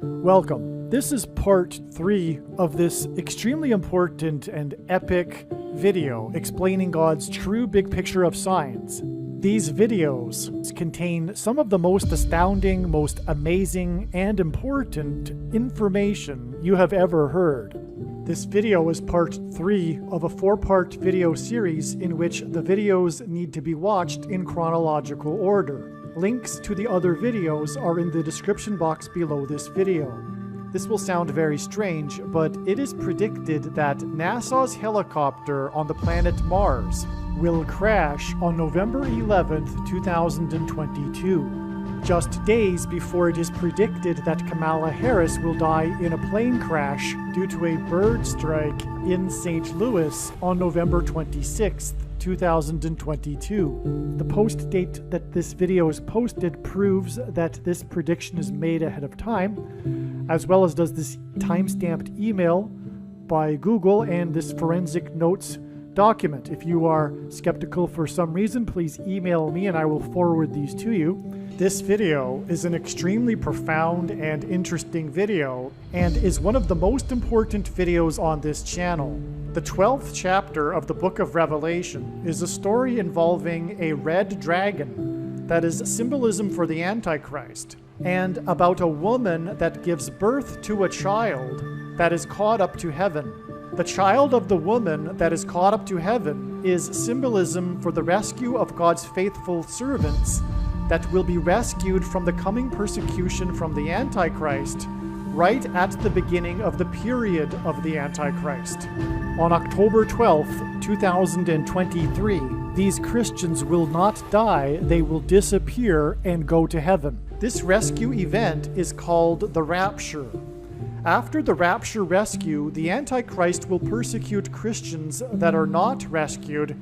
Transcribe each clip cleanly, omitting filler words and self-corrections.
Welcome. This is part 3 of this extremely important and epic video explaining God's true big picture of science. These videos contain some of the most astounding, most amazing, and important information you have ever heard. This video is part 3 of a 4-part video series in which the videos need to be watched in chronological order. Links to the other videos are in the description box below this video. This will sound very strange, but it is predicted that NASA's helicopter on the planet Mars will crash on November 11th, 2022. Just days before it is predicted that Kamala Harris will die in a plane crash due to a bird strike in St. Louis on November 26th, 2022. The post date that this video is posted proves that this prediction is made ahead of time, as well as does this time-stamped email by Google and this forensic notes document. If you are skeptical for some reason, please email me and I will forward these to you. This video is an extremely profound and interesting video and is one of the most important videos on this channel. The 12th chapter of the book of Revelation is a story involving a red dragon that is symbolism for the Antichrist, and about a woman that gives birth to a child that is caught up to heaven. The child of the woman that is caught up to heaven is symbolism for the rescue of God's faithful servants that will be rescued from the coming persecution from the Antichrist right at the beginning of the period of the Antichrist. On October 12th, 2023, these Christians will not die, they will disappear and go to heaven. This rescue event is called the Rapture. After the Rapture rescue, the Antichrist will persecute Christians that are not rescued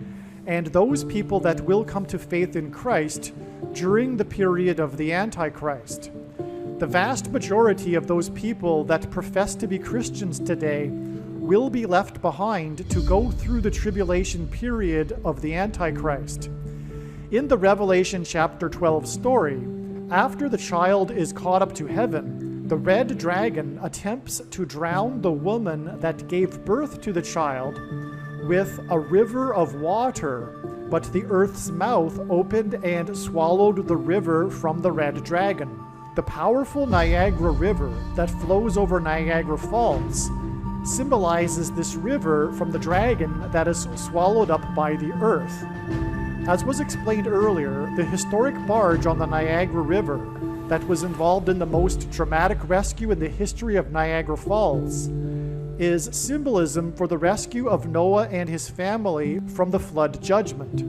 and those people that will come to faith in Christ during the period of the Antichrist. The vast majority of those people that profess to be Christians today will be left behind to go through the tribulation period of the Antichrist. In the Revelation chapter 12 story, after the child is caught up to heaven, the red dragon attempts to drown the woman that gave birth to the child with a river of water, but the earth's mouth opened and swallowed the river from the red dragon. The powerful Niagara River that flows over Niagara Falls symbolizes this river from the dragon that is swallowed up by the earth. As was explained earlier, the historic barge on the Niagara River that was involved in the most dramatic rescue in the history of Niagara Falls is symbolism for the rescue of Noah and his family from the flood judgment.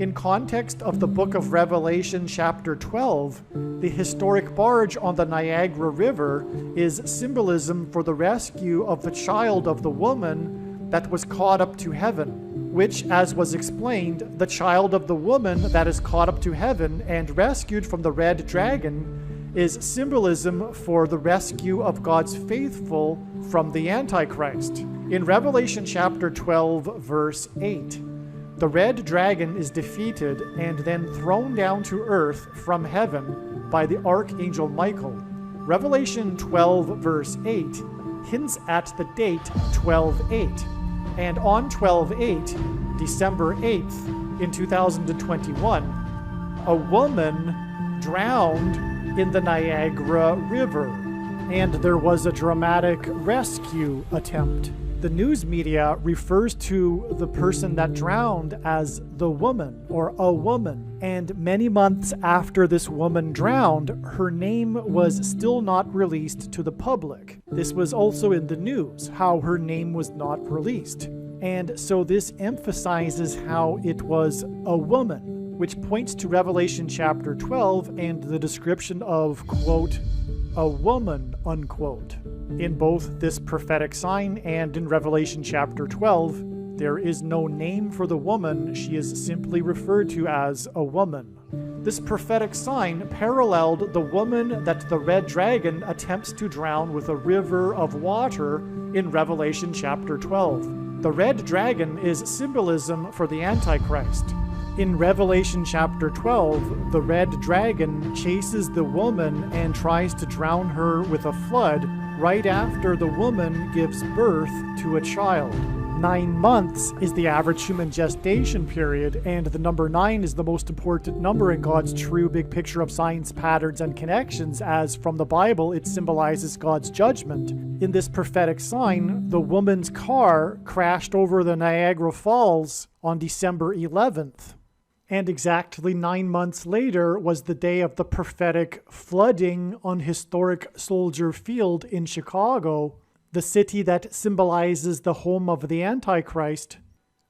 In context of the book of Revelation chapter 12, the historic barge on the Niagara River is symbolism for the rescue of the child of the woman that was caught up to heaven, which, as was explained, the child of the woman that is caught up to heaven and rescued from the red dragon is symbolism for the rescue of God's faithful from the Antichrist. In Revelation chapter 12, verse 8, the red dragon is defeated and then thrown down to earth from heaven by the archangel Michael. Revelation 12, verse 8 hints at the date 12/8, and on 12/8, December 8th, in 2021, a woman drowned in the Niagara River, and there was a dramatic rescue attempt. The news media refers to the person that drowned as the woman or a woman, and many months after this woman drowned, her name was still not released to the public. This was also in the news, how her name was not released. And so this emphasizes how it was a woman, which points to Revelation chapter 12 and the description of, quote, a woman, unquote. In both this prophetic sign and in Revelation chapter 12, there is no name for the woman. She is simply referred to as a woman. This prophetic sign paralleled the woman that the red dragon attempts to drown with a river of water in Revelation chapter 12. The red dragon is symbolism for the Antichrist. In Revelation chapter 12, the red dragon chases the woman and tries to drown her with a flood right after the woman gives birth to a child. 9 months is the average human gestation period, and the number 9 is the most important number in God's true big picture of signs, patterns, and connections, as from the Bible it symbolizes God's judgment. In this prophetic sign, the woman's car crashed over the Niagara Falls on December 11th. And exactly 9 months later was the day of the prophetic flooding on historic Soldier Field in Chicago, the city that symbolizes the home of the Antichrist,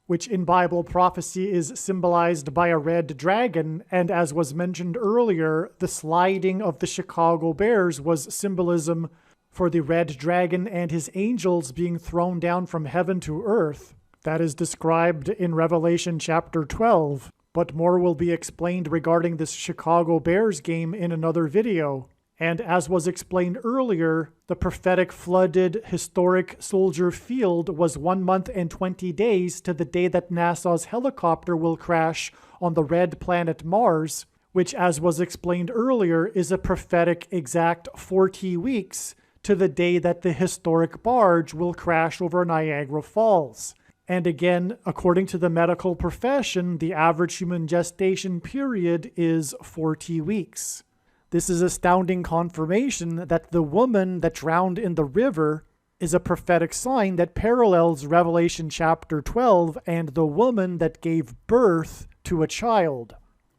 which in Bible prophecy is symbolized by a red dragon, and as was mentioned earlier, the sliding of the Chicago Bears was symbolism for the red dragon and his angels being thrown down from heaven to earth. That is described in Revelation chapter 12, but more will be explained regarding this Chicago Bears game in another video. And as was explained earlier, the prophetic flooded historic Soldier Field was 1 month and 20 days to the day that NASA's helicopter will crash on the red planet Mars, which, as was explained earlier, is a prophetic exact 40 weeks to the day that the historic barge will crash over Niagara Falls. And again, according to the medical profession, the average human gestation period is 40 weeks. This is astounding confirmation that the woman that drowned in the river is a prophetic sign that parallels Revelation chapter 12 and the woman that gave birth to a child.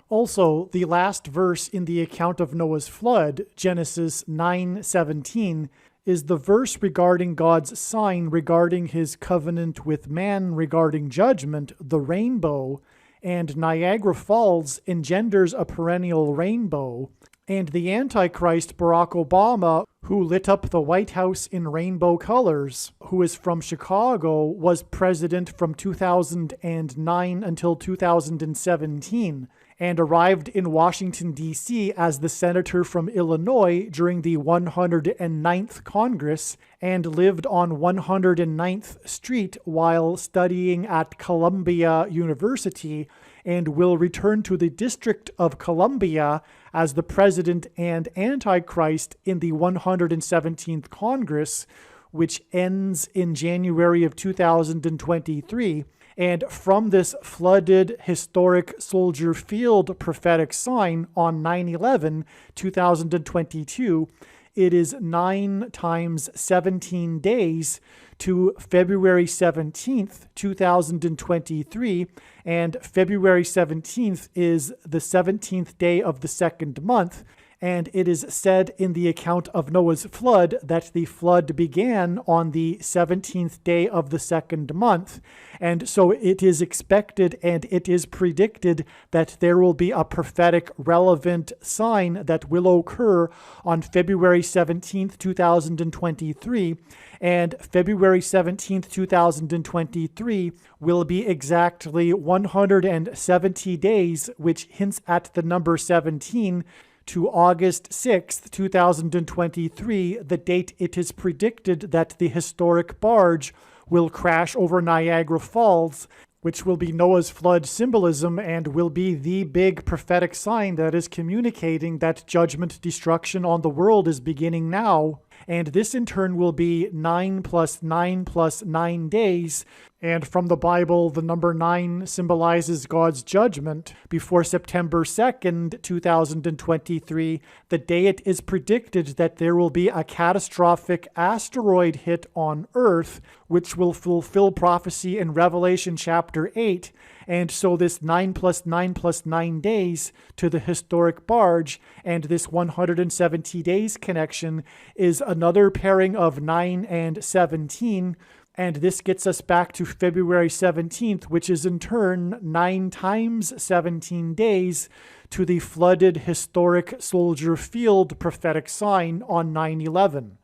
Also, the last verse in the account of Noah's flood, Genesis 9:17, is the verse regarding God's sign regarding his covenant with man regarding judgment, the rainbow, and Niagara Falls engenders a perennial rainbow. And the Antichrist, Barack Obama, who lit up the White House in rainbow colors, who is from Chicago, was president from 2009 until 2017, and arrived in Washington, D.C. as the senator from Illinois during the 109th Congress, and lived on 109th Street while studying at Columbia University, and will return to the District of Columbia as the president and Antichrist in the 117th Congress, which ends in January of 2023. And from this flooded historic Soldier Field prophetic sign on 9/11, 2022, it is 9 times 17 days to February 17th, 2023, and February 17th is the 17th day of the second month, and it is said in the account of Noah's flood that the flood began on the 17th day of the second month, and so it is expected and it is predicted that there will be a prophetic relevant sign that will occur on February 17th, 2023, and February 17th, 2023 will be exactly 170 days, which hints at the number 17, to August 6th, 2023, the date it is predicted that the historic barge will crash over Niagara Falls, which will be Noah's flood symbolism and will be the big prophetic sign that is communicating that judgment destruction on the world is beginning now. And this in turn will be 9 plus 9 plus 9 days. And from the Bible, the number 9 symbolizes God's judgment before September 2nd, 2023, the day it is predicted that there will be a catastrophic asteroid hit on Earth, which will fulfill prophecy in Revelation chapter 8. And so this 9 plus 9 plus 9 days to the historic barge and this 170 days connection is another pairing of 9 and 17. And this gets us back to February 17th, which is in turn 9 times 17 days to the flooded historic Soldier Field prophetic sign on 9/11.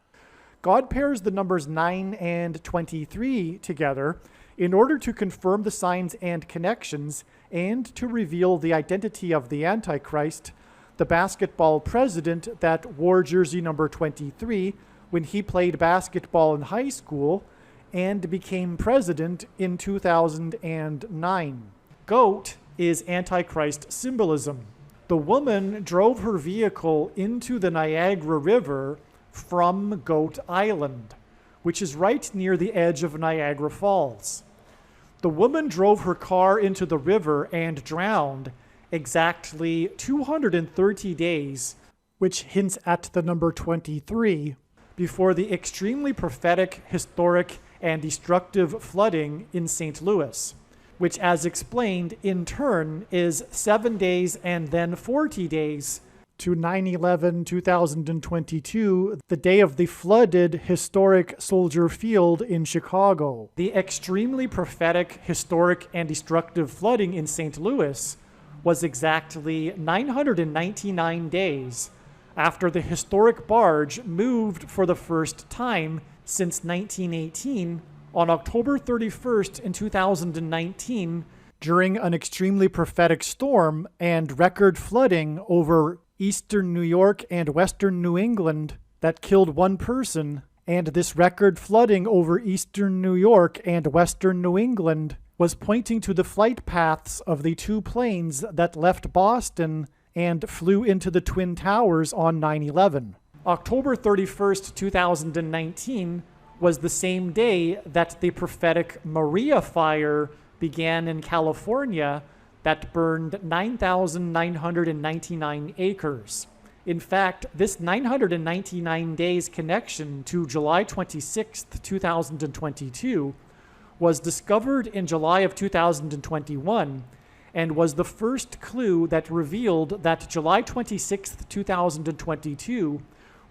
God pairs the numbers 9 and 23 together in order to confirm the signs and connections and to reveal the identity of the Antichrist, the basketball president that wore jersey number 23 when he played basketball in high school and became president in 2009. GOAT is Antichrist symbolism. The woman drove her vehicle into the Niagara River from Goat Island, which is right near the edge of Niagara Falls. The woman drove her car into the river and drowned exactly 230 days, which hints at the number 23, before the extremely prophetic, historic, and destructive flooding in St. Louis, which, as explained, in turn is 7 days and then 40 days to 9/11/2022, the day of the flooded historic Soldier Field in Chicago. The extremely prophetic, historic, and destructive flooding in St. Louis was exactly 999 days after the historic barge moved for the first time since 1918 on October 31st in 2019 during an extremely prophetic storm and record flooding over eastern New York and western New England that killed one person, and this record flooding over eastern New York and western New England was pointing to the flight paths of the two planes that left Boston and flew into the Twin Towers on 9/11. October 31st, 2019 was the same day that the prophetic Maria fire began in California that burned 9,999 acres. In fact, this 999 days connection to July 26th, 2022 was discovered in July of 2021 and was the first clue that revealed that July 26th, 2022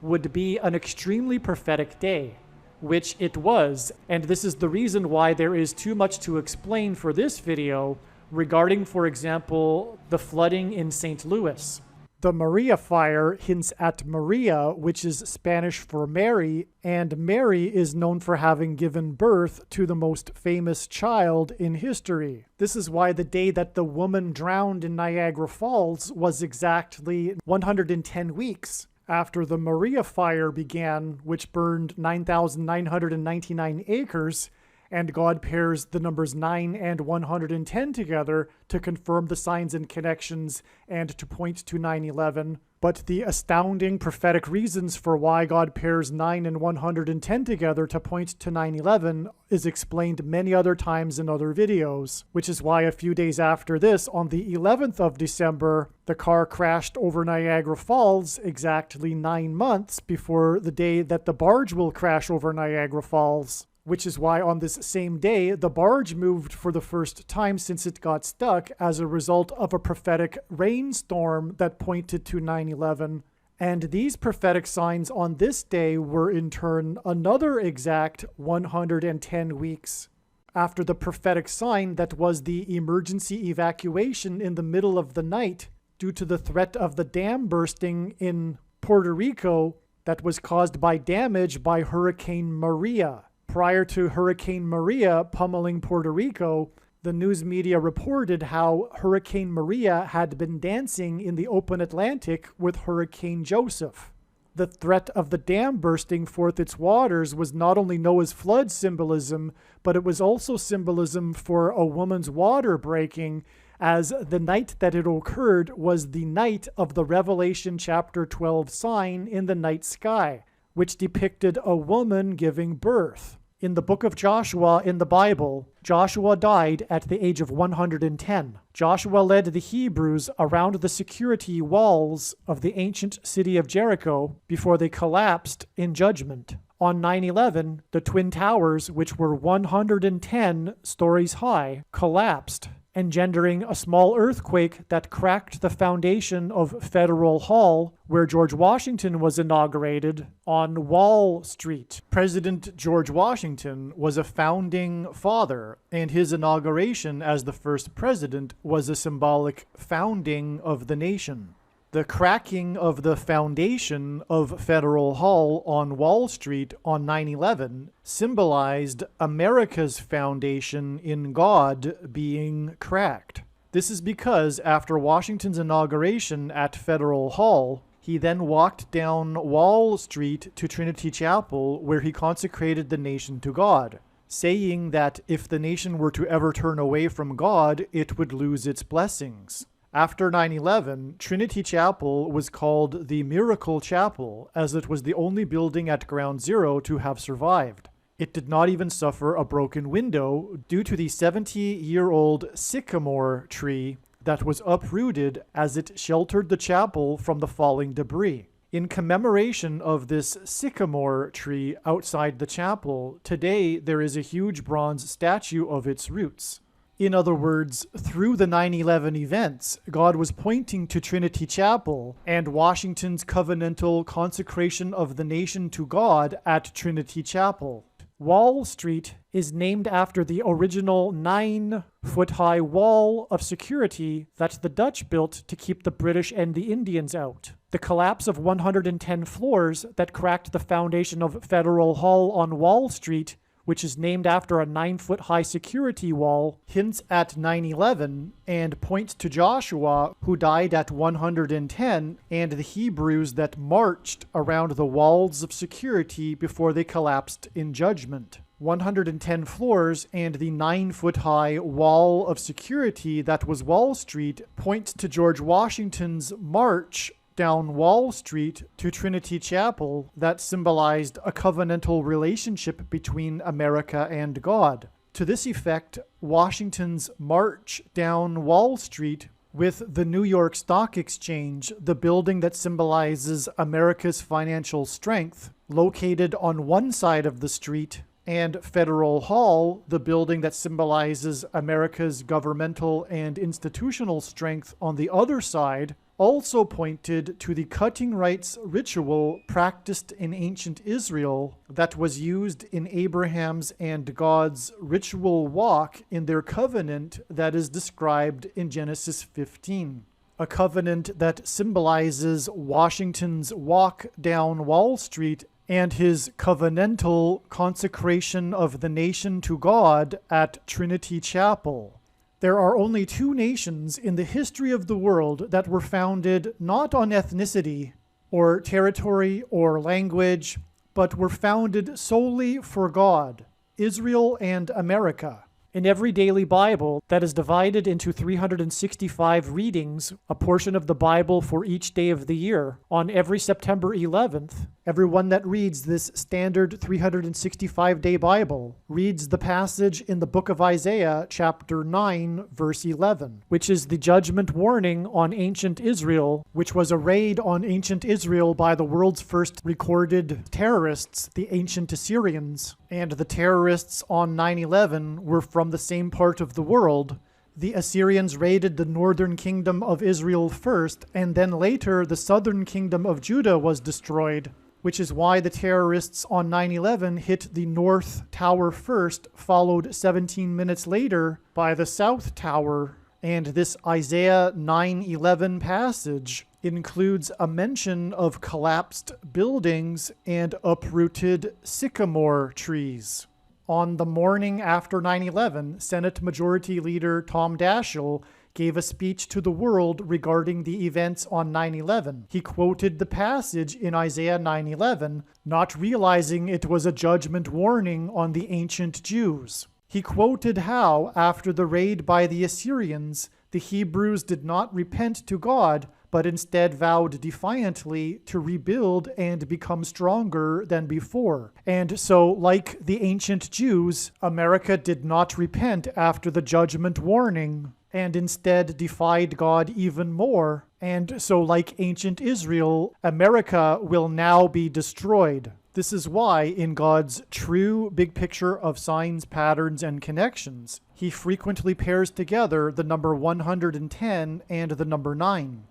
would be an extremely prophetic day, which it was, and this is the reason why there is too much to explain for this video regarding, for example, the flooding in St. Louis. The Maria fire hints at Maria, which is Spanish for Mary, and Mary is known for having given birth to the most famous child in history. This is why the day that the woman drowned in Niagara Falls was exactly 110 weeks after the Maria fire began, which burned 9,999 acres, and God pairs the numbers 9 and 110 together to confirm the signs and connections and to point to 9/11. But the astounding prophetic reasons for why God pairs 9 and 110 together to point to 9/11 is explained many other times in other videos, which is why a few days after this, on the 11th of December, the car crashed over Niagara Falls exactly 9 months before the day that the barge will crash over Niagara Falls. Which is why on this same day, the barge moved for the first time since it got stuck as a result of a prophetic rainstorm that pointed to 9/11. And these prophetic signs on this day were in turn another exact 110 weeks after the prophetic sign that was the emergency evacuation in the middle of the night due to the threat of the dam bursting in Puerto Rico that was caused by damage by Hurricane Maria. Prior to Hurricane Maria pummeling Puerto Rico, the news media reported how Hurricane Maria had been dancing in the open Atlantic with Hurricane Joseph. The threat of the dam bursting forth its waters was not only Noah's flood symbolism, but it was also symbolism for a woman's water breaking, as the night that it occurred was the night of the Revelation chapter 12 sign in the night sky, which depicted a woman giving birth. In the book of Joshua in the Bible, Joshua died at the age of 110. Joshua led the Hebrews around the security walls of the ancient city of Jericho before they collapsed in judgment. On 9/11, the Twin Towers, which were 110 stories high, collapsed, engendering a small earthquake that cracked the foundation of Federal Hall, where George Washington was inaugurated, on Wall Street. President George Washington was a founding father, and his inauguration as the first president was a symbolic founding of the nation. The cracking of the foundation of Federal Hall on Wall Street on 9/11 symbolized America's foundation in God being cracked. This is because after Washington's inauguration at Federal Hall, he then walked down Wall Street to Trinity Chapel, where he consecrated the nation to God. saying that if the nation were to ever turn away from God, it would lose its blessings. After 9/11, Trinity Chapel was called the Miracle Chapel, as it was the only building at Ground Zero to have survived. It did not even suffer a broken window due to the 70-year-old sycamore tree that was uprooted as it sheltered the chapel from the falling debris. In commemoration of this sycamore tree outside the chapel, today there is a huge bronze statue of its roots. In other words, through the 9/11 events, God was pointing to Trinity Chapel and Washington's covenantal consecration of the nation to God at Trinity Chapel. Wall Street is named after the original 9-foot-high wall of security that the Dutch built to keep the British and the Indians out. The collapse of 110 floors that cracked the foundation of Federal Hall on Wall Street, which is named after a 9-foot-high security wall, hints at 9/11 and points to Joshua, who died at 110, and the Hebrews that marched around the walls of security before they collapsed in judgment. 110 floors and the 9-foot-high wall of security that was Wall Street points to George Washington's march down Wall Street to Trinity Chapel that symbolized a covenantal relationship between America and God. To this effect, Washington's march down Wall Street with the New York Stock Exchange, the building that symbolizes America's financial strength, located on one side of the street, and Federal Hall, the building that symbolizes America's governmental and institutional strength on the other side, also pointed to the cutting rights ritual practiced in ancient Israel that was used in Abraham's and God's ritual walk in their covenant that is described in Genesis 15. A covenant that symbolizes Washington's walk down Wall Street and his covenantal consecration of the nation to God at Trinity Chapel. There are only two nations in the history of the world that were founded not on ethnicity or territory or language, but were founded solely for God, Israel and America. In every daily Bible that is divided into 365 readings, a portion of the Bible for each day of the year, on every September 11th, everyone that reads this standard 365-day Bible reads the passage in the book of Isaiah, chapter 9, verse 11, which is the judgment warning on ancient Israel, which was a raid on ancient Israel by the world's first recorded terrorists, the ancient Assyrians. And the terrorists on 9/11 were from the same part of the world. The Assyrians raided the northern kingdom of Israel first, and then later the southern kingdom of Judah was destroyed, which is why the terrorists on 9/11 hit the North Tower first, followed 17 minutes later by the South Tower. And this Isaiah 9:11 passage includes a mention of collapsed buildings and uprooted sycamore trees. On the morning after 9/11, Senate Majority Leader Tom Daschle gave a speech to the world regarding the events on 9/11. He quoted the passage in Isaiah 9:11, not realizing it was a judgment warning on the ancient Jews. He quoted how, after the raid by the Assyrians, the Hebrews did not repent to God, but instead vowed defiantly to rebuild and become stronger than before. And so, like the ancient Jews, America did not repent after the judgment warning, and instead defied God even more. And so, like ancient Israel, America will now be destroyed. This is why, in God's true big picture of signs, patterns, and connections, he frequently pairs together the number 110 and the number 9.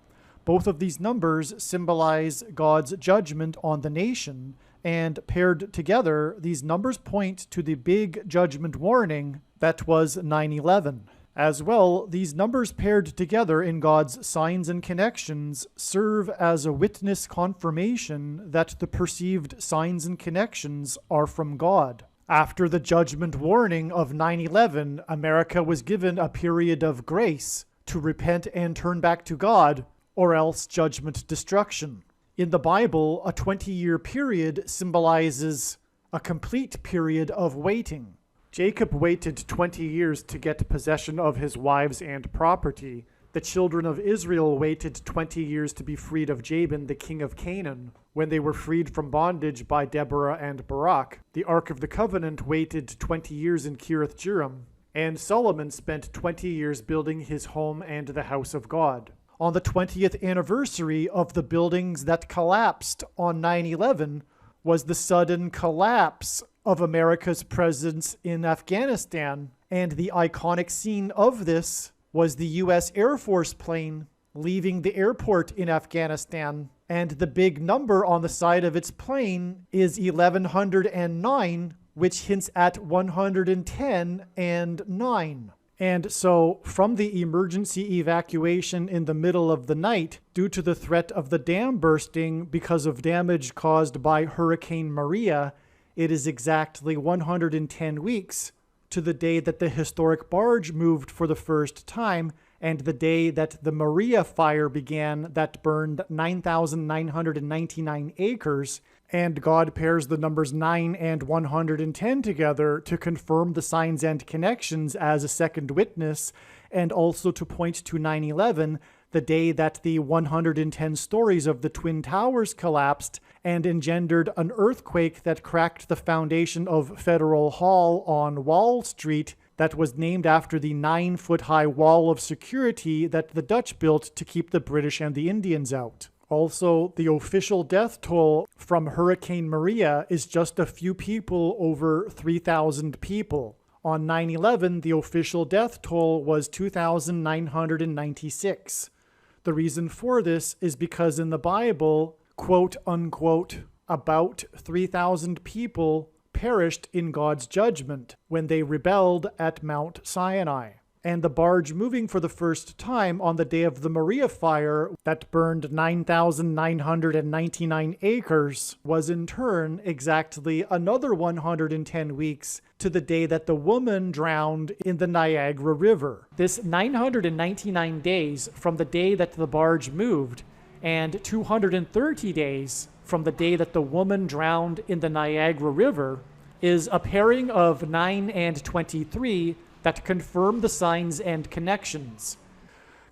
Both of these numbers symbolize God's judgment on the nation, and paired together, these numbers point to the big judgment warning that was 9/11. As well, these numbers paired together in God's signs and connections serve as a witness confirmation that the perceived signs and connections are from God. After the judgment warning of 9/11, America was given a period of grace to repent and turn back to God, or else judgment destruction. In the Bible, a 20-year period symbolizes a complete period of waiting. Jacob waited 20 years to get possession of his wives and property. The children of Israel waited 20 years to be freed of Jabin, the king of Canaan, when they were freed from bondage by Deborah and Barak. The Ark of the Covenant waited 20 years in Kiriath-Jearim, and Solomon spent 20 years building his home and the house of God. On the 20th anniversary of the buildings that collapsed on 9/11 was the sudden collapse of America's presence in Afghanistan, and the iconic scene of this was the U.S. Air Force plane leaving the airport in Afghanistan, and the big number on the side of its plane is 1109, which hints at 110 and 9. And so, from the emergency evacuation in the middle of the night, due to the threat of the dam bursting because of damage caused by Hurricane Maria, it is exactly 110 weeks to the day that the historic barge moved for the first time, and the day that the Maria fire began that burned 9,999 acres, and God pairs the numbers 9 and 110 together to confirm the signs and connections as a second witness, and also to point to 9/11, the day that the 110 stories of the Twin Towers collapsed and engendered an earthquake that cracked the foundation of Federal Hall on Wall Street, that was named after the 9-foot-high wall of security that the Dutch built to keep the British and the Indians out. Also, the official death toll from Hurricane Maria is just a few people over 3,000 people. On 9/11, the official death toll was 2,996. The reason for this is because in the Bible, quote unquote, about 3,000 people perished in God's judgment when they rebelled at Mount Sinai. And the barge moving for the first time on the day of the Maria fire that burned 9,999 acres was in turn exactly another 110 weeks to the day that the woman drowned in the Niagara River. This 999 days from the day that the barge moved and 230 days from the day that the woman drowned in the Niagara River is a pairing of 9 and 23 that confirm the signs and connections.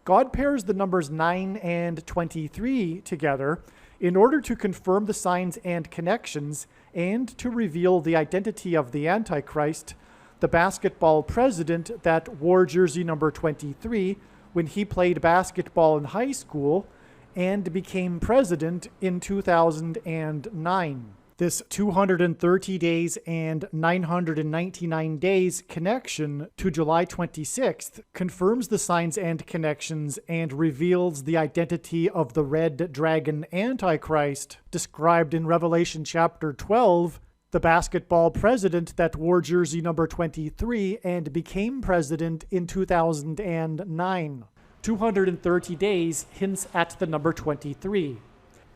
God pairs the numbers 9 and 23 together in order to confirm the signs and connections and to reveal the identity of the Antichrist, the basketball president that wore jersey number 23 when he played basketball in high school and became president in 2009. This 230 days and 999 days connection to July 26th confirms the signs and connections and reveals the identity of the red dragon Antichrist, described in Revelation chapter 12, the basketball president that wore jersey number 23 and became president in 2009. 230 days hints at the number 23.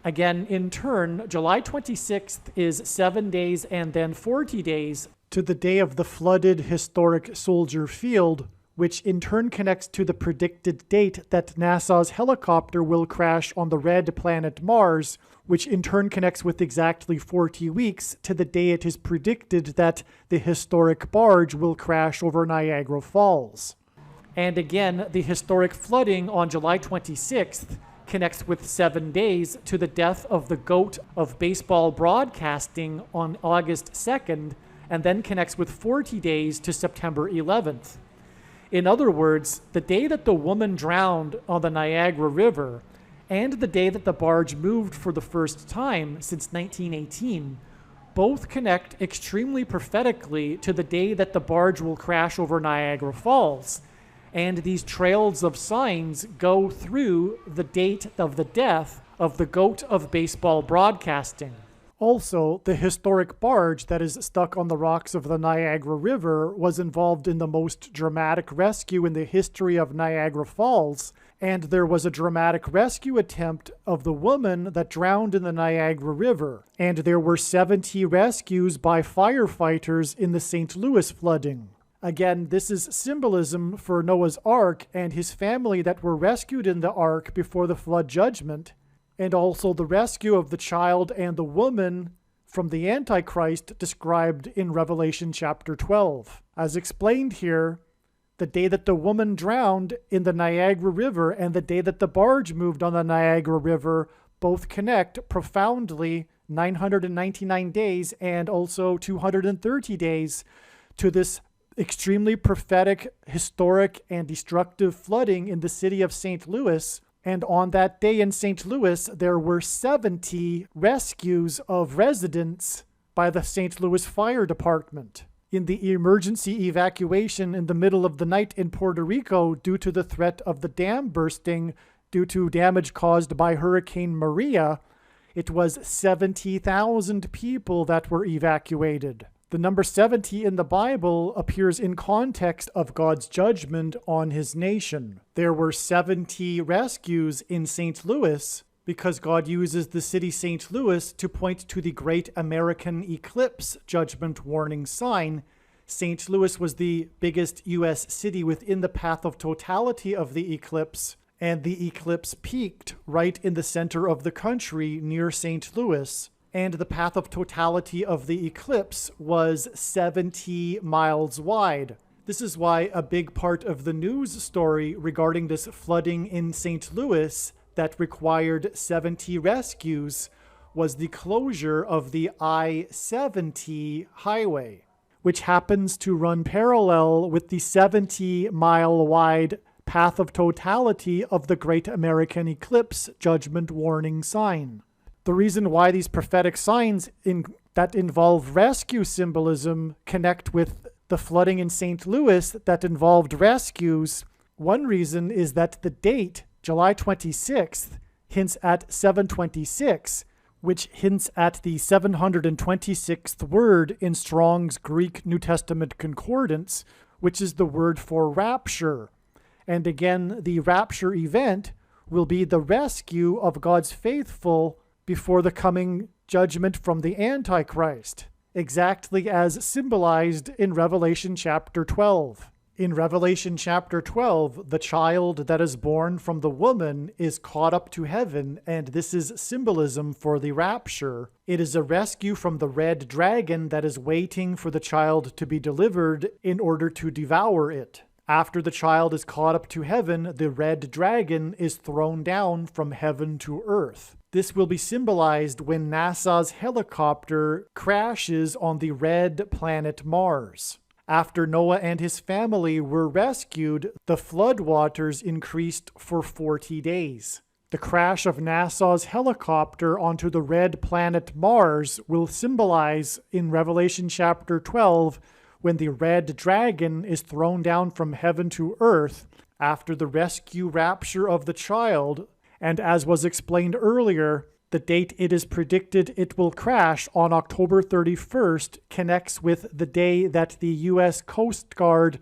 Again, in turn, July 26th is 7 days and then 40 days to the day of the flooded historic Soldier Field, which in turn connects to the predicted date that NASA's helicopter will crash on the red planet Mars, which in turn connects with exactly 40 weeks to the day it is predicted that the historic barge will crash over Niagara Falls. And again, the historic flooding on July 26th connects with 7 days to the death of the GOAT of baseball broadcasting on August 2nd, and then connects with 40 days to September 11th. In other words, the day that the woman drowned on the Niagara River and the day that the barge moved for the first time since 1918 both connect extremely prophetically to the day that the barge will crash over Niagara Falls. And these trails of signs go through the date of the death of the GOAT of baseball broadcasting. Also, the historic barge that is stuck on the rocks of the Niagara River was involved in the most dramatic rescue in the history of Niagara Falls, and there was a dramatic rescue attempt of the woman that drowned in the Niagara River, and there were 70 rescues by firefighters in the St. Louis flooding. Again, this is symbolism for Noah's Ark and his family that were rescued in the ark before the flood judgment, and also the rescue of the child and the woman from the Antichrist described in Revelation chapter 12. As explained here, the day that the woman drowned in the Niagara River and the day that the barge moved on the Niagara River both connect profoundly 999 days and also 230 days to this extremely prophetic, historic, and destructive flooding in the city of St. Louis. And on that day in St. Louis, there were 70 rescues of residents by the St. Louis Fire Department in the emergency evacuation in the middle of the night in Puerto Rico due to the threat of the dam bursting due to damage caused by Hurricane Maria. It was 70,000 people that were evacuated. The number 70 in the Bible appears in context of God's judgment on his nation. There were 70 rescues in St. Louis because God uses the city St. Louis to point to the great American eclipse judgment warning sign. St. Louis was the biggest U.S. city within the path of totality of the eclipse, and the eclipse peaked right in the center of the country near St. Louis. And the path of totality of the eclipse was 70 miles wide. This is why a big part of the news story regarding this flooding in St. Louis that required 70 rescues was the closure of the I-70 highway, which happens to run parallel with the 70-mile-wide path of totality of the Great American Eclipse judgment warning sign. The reason why these prophetic signs that involve rescue symbolism connect with the flooding in St. Louis that involved rescues, one reason is that the date, July 26th, hints at 726, which hints at the 726th word in Strong's Greek New Testament Concordance, which is the word for rapture. And again, the rapture event will be the rescue of God's faithful before the coming judgment from the Antichrist, exactly as symbolized in Revelation chapter 12. In Revelation chapter 12, the child that is born from the woman is caught up to heaven, and this is symbolism for the rapture. It is a rescue from the red dragon that is waiting for the child to be delivered in order to devour it. After the child is caught up to heaven, the red dragon is thrown down from heaven to earth. This will be symbolized when NASA's helicopter crashes on the red planet Mars. After Noah and his family were rescued, the floodwaters increased for 40 days. The crash of NASA's helicopter onto the red planet Mars will symbolize in Revelation chapter 12 when the red dragon is thrown down from heaven to earth after the rescue rapture of the child. And as was explained earlier, the date it is predicted it will crash on October 31st connects with the day that the U.S. Coast Guard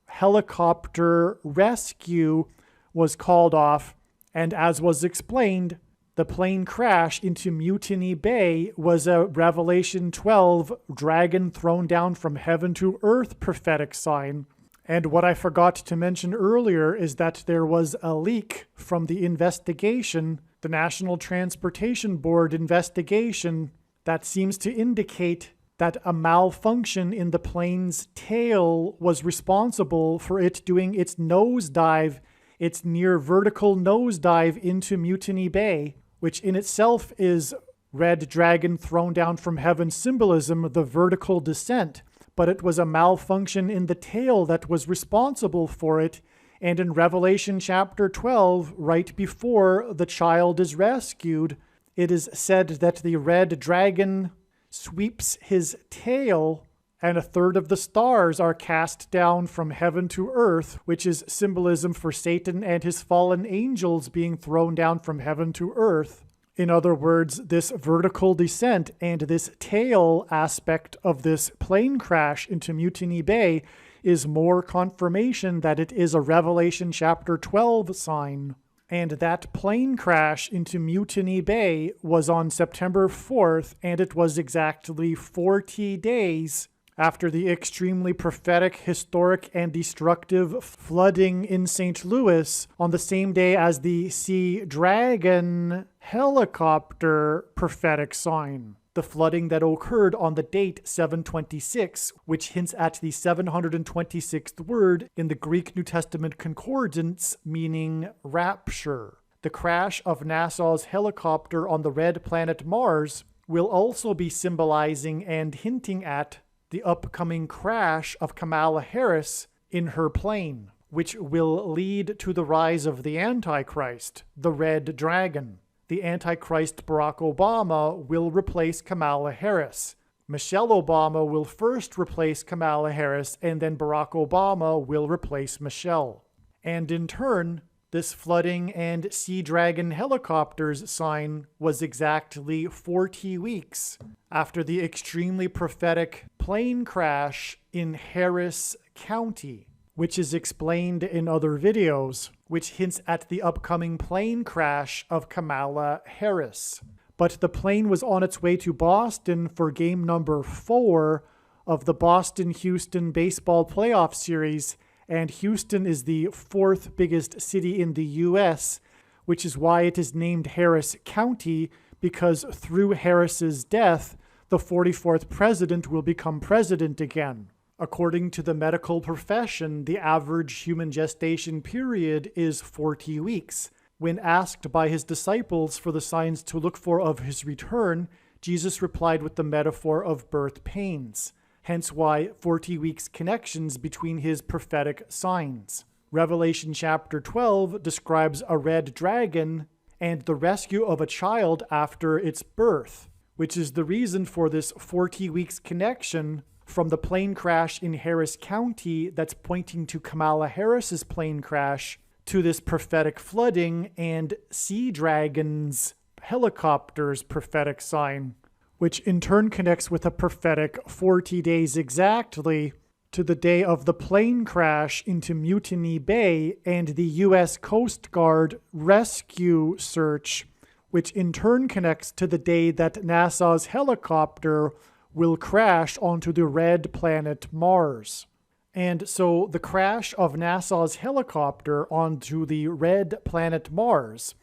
helicopter rescue was called off. And as was explained, the plane crash into Mutiny Bay was a Revelation 12 dragon thrown down from heaven to earth prophetic sign. And what I forgot to mention earlier is that there was a leak from the investigation, the National Transportation Board investigation, that seems to indicate that a malfunction in the plane's tail was responsible for it doing its nosedive, its near vertical nosedive into Mutiny Bay, which in itself is red dragon thrown down from heaven symbolism, the vertical descent. But it was a malfunction in the tail that was responsible for it. And in Revelation chapter 12, right before the child is rescued, it is said that the red dragon sweeps his tail and a third of the stars are cast down from heaven to earth, which is symbolism for Satan and his fallen angels being thrown down from heaven to earth. In other words, this vertical descent and this tail aspect of this plane crash into Mutiny Bay is more confirmation that it is a Revelation chapter 12 sign. And that plane crash into Mutiny Bay was on September 4th, and it was exactly 40 days after the extremely prophetic, historic, and destructive flooding in St. Louis on the same day as the Sea Dragon helicopter prophetic sign. the flooding that occurred on the date 726, which hints at the 726th word in the Greek New Testament concordance, meaning rapture. The crash of NASA's helicopter on the red planet Mars will also be symbolizing and hinting at the upcoming crash of Kamala Harris in her plane, which will lead to the rise of the Antichrist, the Red Dragon. The Antichrist Barack Obama will replace Kamala Harris. Michelle Obama will first replace Kamala Harris, and then Barack Obama will replace Michelle. And in turn, this flooding and Sea Dragon helicopters sign was exactly 40 weeks after the extremely prophetic plane crash in Harris County, which is explained in other videos, which hints at the upcoming plane crash of Kamala Harris. But the plane was on its way to Boston for game number 4 of the Boston-Houston baseball playoff series, and Houston is the 4th biggest city in the U.S., which is why it is named Harris County, because through Harris's death, the 44th president will become president again. According to the medical profession, the average human gestation period is 40 weeks. When asked by his disciples for the signs to look for of his return, Jesus replied with the metaphor of birth pains. Hence why 40 weeks connections between his prophetic signs. Revelation chapter 12 describes a red dragon and the rescue of a child after its birth, which is the reason for this 40 weeks connection from the plane crash in Harris County that's pointing to Kamala Harris's plane crash to this prophetic flooding and Sea Dragon's helicopter's prophetic sign, which in turn connects with a prophetic 40 days exactly to the day of the plane crash into Mutiny Bay and the U.S. Coast Guard rescue search, which in turn connects to the day that NASA's helicopter will crash onto the red planet Mars. And so the crash of NASA's helicopter onto the red planet Mars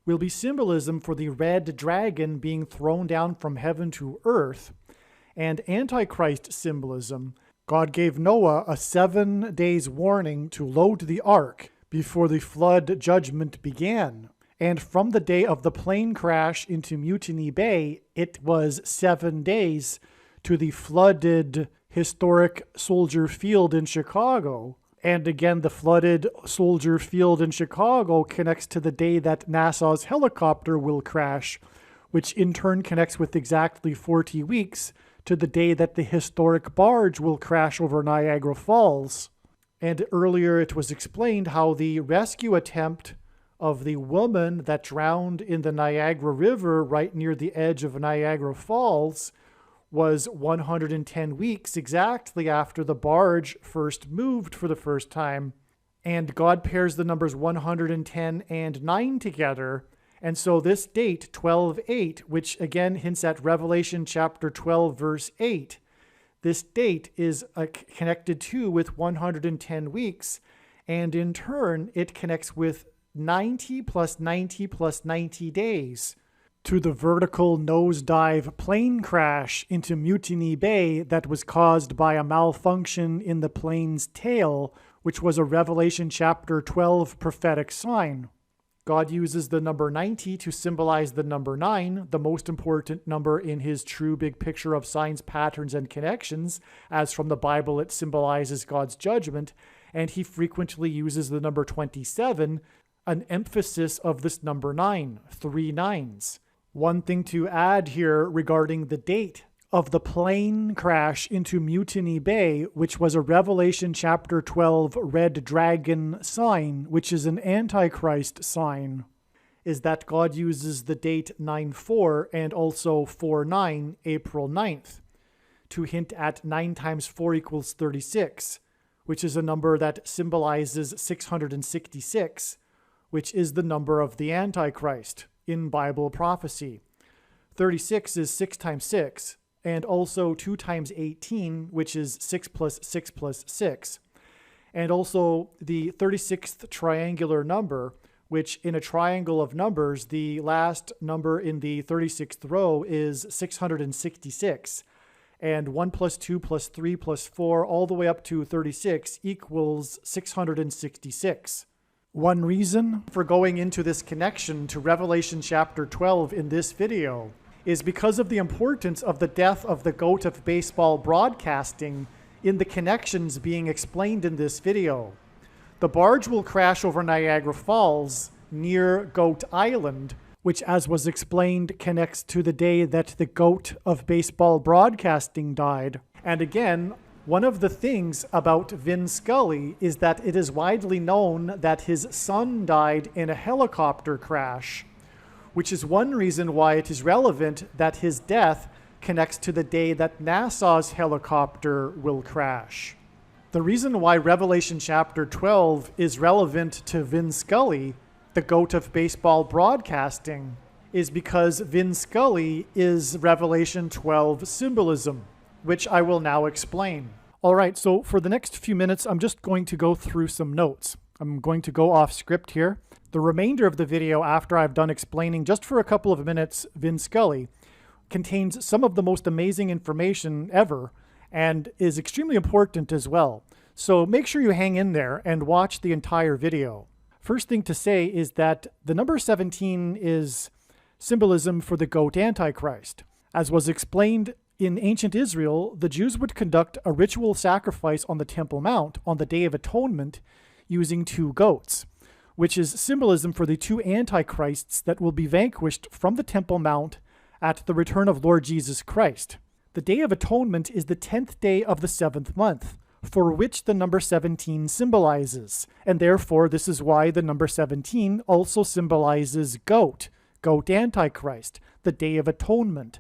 will be symbolism for the red dragon being thrown down from heaven to earth, and Antichrist symbolism. God gave Noah a 7 days warning to load the ark before the flood judgment began. And from the day of the plane crash into Mutiny Bay, it was 7 days to the flooded historic Soldier Field in Chicago. And again, the flooded Soldier Field in Chicago connects to the day that NASA's helicopter will crash, which in turn connects with exactly 40 weeks to the day that the historic barge will crash over Niagara Falls. And earlier it was explained how the rescue attempt of the woman that drowned in the Niagara River right near the edge of Niagara Falls was 110 weeks exactly after the barge first moved for the first time. And God pairs the numbers 110 and 9 together. And so this date, 12/8, which again hints at Revelation chapter 12, verse 8, this date is connected to with 110 weeks. And in turn, it connects with 90 plus 90 plus 90 days to the vertical nosedive plane crash into Mutiny Bay that was caused by a malfunction in the plane's tail, which was a Revelation chapter 12 prophetic sign. God uses the number 90 to symbolize the number 9, the most important number in his true big picture of signs, patterns, and connections, as from the Bible it symbolizes God's judgment, and he frequently uses the number 27, an emphasis of this number 9, 3 nines. One thing to add here regarding the date of the plane crash into Mutiny Bay, which was a Revelation chapter 12 red dragon sign, which is an Antichrist sign, is that God uses the date 9/4 and also 4/9, April 9th, to hint at 9 times 4 equals 36, which is a number that symbolizes 666, which is the number of the Antichrist in Bible prophecy. 36 is 6 times 6, and also 2 times 18, which is 6 plus 6 plus 6. And also the 36th triangular number, which in a triangle of numbers, the last number in the 36th row is 666. And 1 plus 2 plus 3 plus 4 all the way up to 36 equals 666. One reason for going into this connection to Revelation chapter 12 in this video is because of the importance of the death of the goat of baseball broadcasting in the connections being explained in this video. The barge will crash over Niagara Falls near Goat Island, which, as was explained, connects to the day that the goat of baseball broadcasting died. And again, one of the things about Vin Scully is that it is widely known that his son died in a helicopter crash, which is one reason why it is relevant that his death connects to the day that NASA's helicopter will crash. The reason why Revelation chapter 12 is relevant to Vin Scully, the goat of baseball broadcasting, is because Vin Scully is Revelation 12 symbolism, which I will now explain. All right, so for the next few minutes, I'm just going to go through some notes. I'm going to go off script here. The remainder of the video, after I've done explaining just for a couple of minutes Vin Scully, contains some of the most amazing information ever and is extremely important as well. So make sure you hang in there and watch the entire video. First thing to say is that the number 17 is symbolism for the goat Antichrist. As was explained in ancient Israel, the Jews would conduct a ritual sacrifice on the Temple Mount on the Day of Atonement using 2 goats, which is symbolism for the 2 antichrists that will be vanquished from the Temple Mount at the return of Lord Jesus Christ. The Day of Atonement is the 10th day of the 7th month, for which the number 17 symbolizes, and therefore this is why the number 17 also symbolizes goat Antichrist, the Day of Atonement.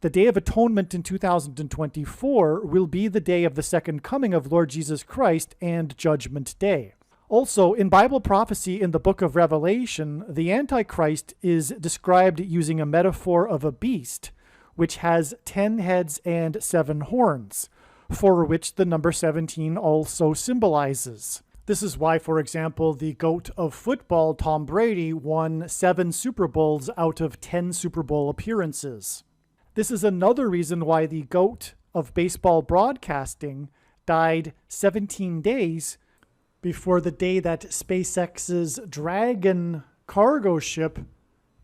The Day of Atonement in 2024 will be the day of the second coming of Lord Jesus Christ and Judgment Day. Also, in Bible prophecy in the book of Revelation, the Antichrist is described using a metaphor of a beast, which has 10 heads and 7 horns, for which the number 17 also symbolizes. This is why, for example, the GOAT of football, Tom Brady, won 7 Super Bowls out of 10 Super Bowl appearances. This is another reason why the GOAT of baseball broadcasting died 17 days before the day that SpaceX's Dragon cargo ship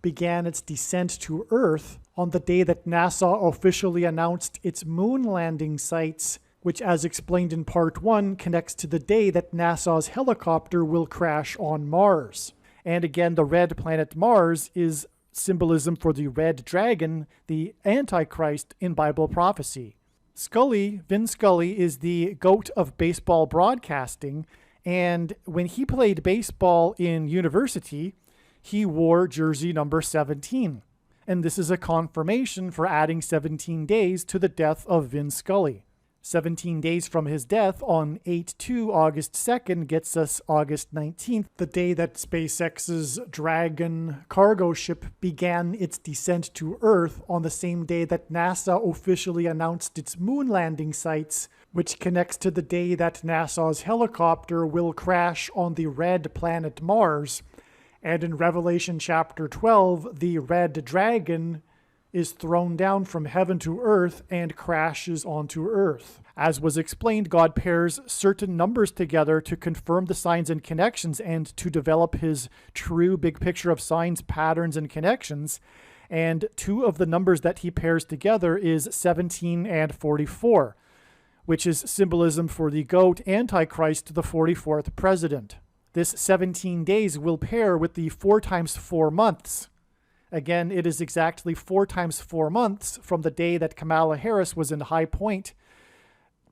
began its descent to Earth, on the day that NASA officially announced its moon landing sites, which, as explained in Part 1, connects to the day that NASA's helicopter will crash on Mars. And again, the red planet Mars is symbolism for the red dragon, the Antichrist in Bible prophecy. Vin Scully, is the GOAT of baseball broadcasting, and when he played baseball in university, he wore jersey number 17. And this is a confirmation for adding 17 days to the death of Vin Scully. 17 days from his death on 8/2, August 2nd, gets us August 19th, the day that SpaceX's Dragon cargo ship began its descent to Earth, on the same day that NASA officially announced its moon landing sites, which connects to the day that NASA's helicopter will crash on the red planet Mars. And in Revelation chapter 12, the red dragon is thrown down from heaven to earth and crashes onto earth. As was explained, God pairs certain numbers together to confirm the signs and connections and to develop his true big picture of signs, patterns, and connections. And 2 of the numbers that he pairs together is 17 and 44, which is symbolism for the GOAT Antichrist, the 44th president. This 17 days will pair with the 4 times 4 months. Again, it is exactly 4 times 4 months from the day that Kamala Harris was in High Point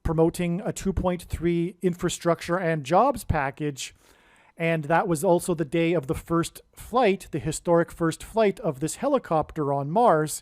promoting a 2.3 infrastructure and jobs package. And that was also the day of the first flight, the historic first flight of this helicopter on Mars.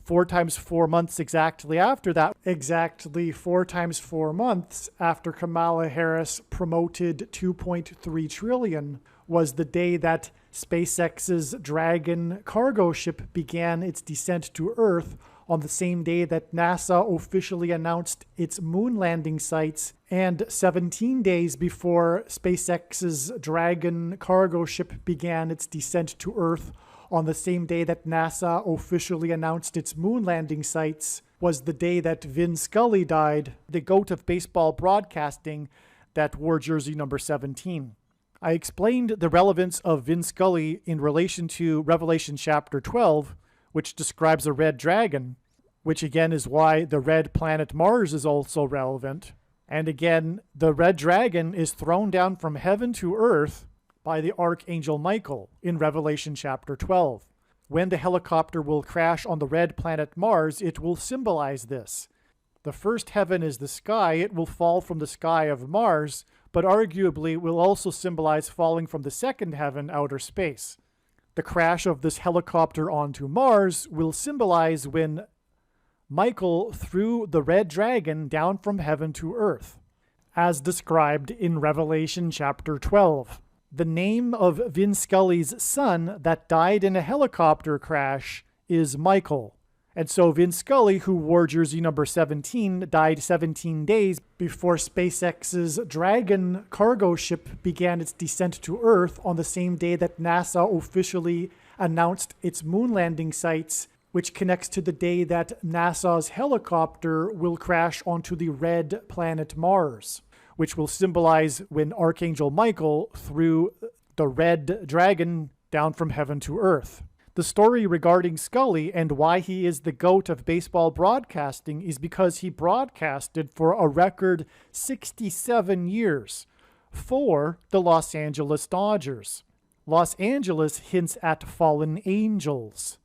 4 times 4 months exactly after that, exactly 4 times 4 months after Kamala Harris promoted 2.3 trillion, was the day that SpaceX's Dragon cargo ship began its descent to Earth on the same day that NASA officially announced its moon landing sites, and 17 days before SpaceX's Dragon cargo ship began its descent to Earth on the same day that NASA officially announced its moon landing sites, was the day that Vin Scully died, the GOAT of baseball broadcasting that wore jersey number 17. I explained the relevance of Vin Scully in relation to Revelation chapter 12, which describes a red dragon, which again is why the red planet Mars is also relevant. And again, the red dragon is thrown down from heaven to earth by the archangel Michael in Revelation chapter 12. When the helicopter will crash on the red planet Mars, it will symbolize this. The first heaven is the sky. It will fall from the sky of Mars, but arguably will also symbolize falling from the second heaven, outer space. The crash of this helicopter onto Mars will symbolize when Michael threw the red dragon down from heaven to earth, as described in Revelation chapter 12. The name of Vin Scully's son that died in a helicopter crash is Michael. And so Vin Scully, who wore jersey number 17, died 17 days before SpaceX's Dragon cargo ship began its descent to Earth on the same day that NASA officially announced its moon landing sites, which connects to the day that NASA's helicopter will crash onto the red planet Mars, which will symbolize when Archangel Michael threw the red dragon down from heaven to earth. The story regarding Scully and why he is the GOAT of baseball broadcasting is because he broadcasted for a record 67 years for the Los Angeles Dodgers. Los Angeles hints at fallen angels.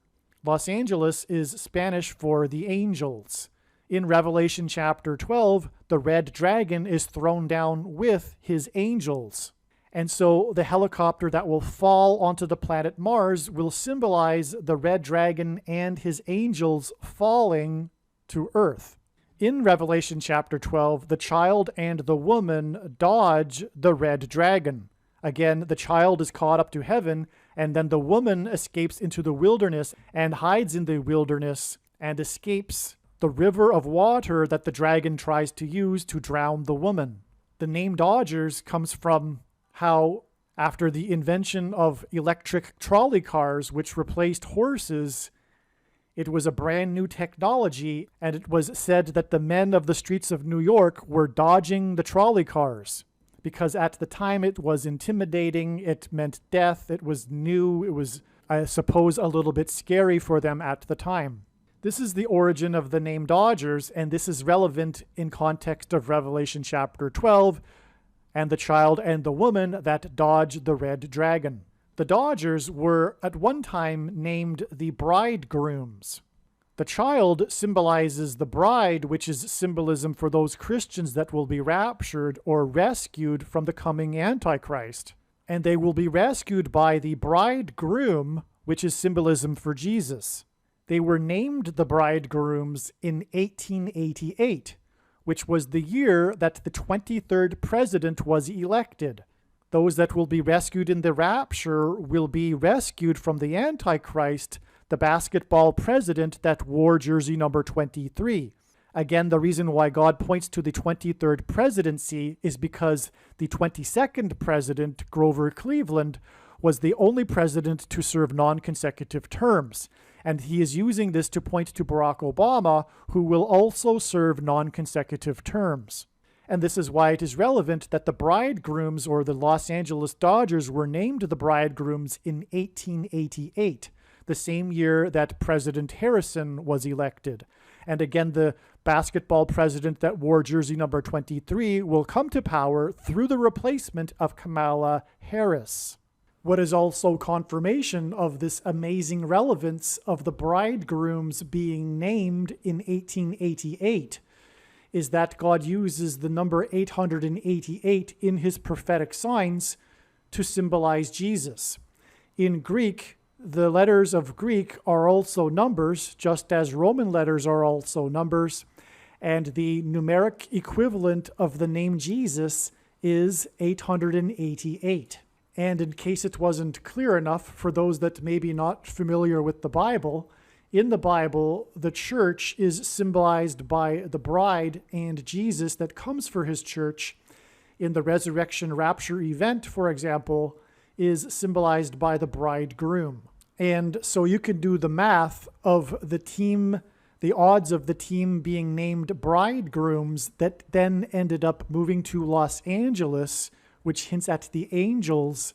Los Angeles is Spanish for the angels. In Revelation chapter 12, the red dragon is thrown down with his angels. And so the helicopter that will fall onto the planet Mars will symbolize the red dragon and his angels falling to Earth. In Revelation chapter 12, the child and the woman dodge the red dragon. Again, the child is caught up to heaven, and then the woman escapes into the wilderness and hides in the wilderness and escapes the river of water that the dragon tries to use to drown the woman. The name Dodgers comes from how after the invention of electric trolley cars, which replaced horses, it was a brand new technology, and it was said that the men of the streets of New York were dodging the trolley cars because at the time it was intimidating, it meant death, it was new, it was, I suppose, a little bit scary for them at the time. This is the origin of the name Dodgers, and this is relevant in context of Revelation chapter 12, and the child and the woman that dodged the red dragon. The Dodgers were at one time named the bridegrooms. The child symbolizes the bride, which is symbolism for those Christians that will be raptured or rescued from the coming Antichrist. And they will be rescued by the bridegroom, which is symbolism for Jesus. They were named the bridegrooms in 1888. Which was the year that the 23rd president was elected. Those that will be rescued in the rapture will be rescued from the Antichrist, the basketball president that wore jersey number 23. Again, the reason why God points to the 23rd presidency is because the 22nd president, Grover Cleveland, was the only president to serve non-consecutive terms. And he is using this to point to Barack Obama, who will also serve non-consecutive terms. And this is why it is relevant that the bridegrooms, or the Los Angeles Dodgers, were named the bridegrooms in 1888, the same year that President Harrison was elected. And again, the basketball president that wore jersey number 23 will come to power through the replacement of Kamala Harris. What is also confirmation of this amazing relevance of the bridegrooms being named in 1888 is that God uses the number 888 in his prophetic signs to symbolize Jesus. In Greek, the letters of Greek are also numbers, just as Roman letters are also numbers, and the numeric equivalent of the name Jesus is 888. And in case it wasn't clear enough for those that may be not familiar with the Bible, In the Bible, the church is symbolized by the bride and Jesus that comes for his church. In the resurrection rapture event, for example, is symbolized by the bridegroom. And so you can do the math of the odds of the team being named bridegrooms that then ended up moving to Los Angeles, which hints at the angels,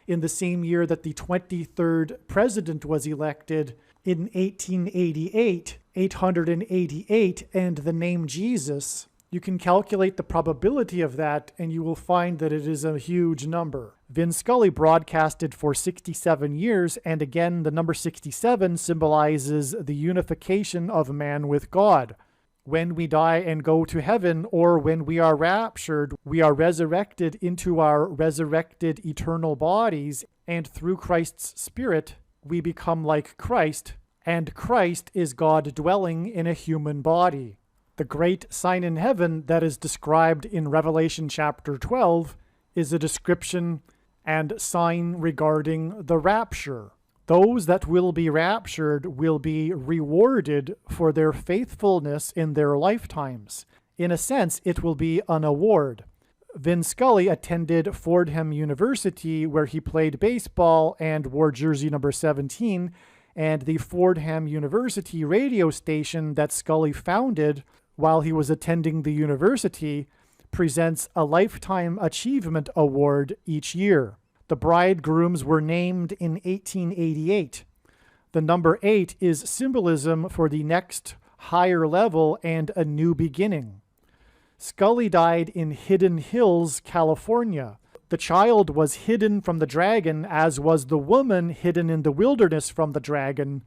in the same year that the 23rd president was elected in 1888, 888, and the name Jesus. You can calculate the probability of that, and you will find that it is a huge number. Vin Scully broadcasted for 67 years, and again, the number 67 symbolizes the unification of man with God. When we die and go to heaven, or when we are raptured, we are resurrected into our resurrected eternal bodies, and through Christ's Spirit, we become like Christ, and Christ is God dwelling in a human body. The great sign in heaven that is described in Revelation chapter 12 is a description and sign regarding the rapture. Those that will be raptured will be rewarded for their faithfulness in their lifetimes. In a sense, it will be an award. Vin Scully attended Fordham University, where he played baseball and wore jersey number 17, and the Fordham University radio station that Scully founded while he was attending the university presents a Lifetime Achievement Award each year. The bridegrooms were named in 1888. The number 8 is symbolism for the next higher level and a new beginning. Scully died in Hidden Hills, California. The child was hidden from the dragon, as was the woman hidden in the wilderness from the dragon.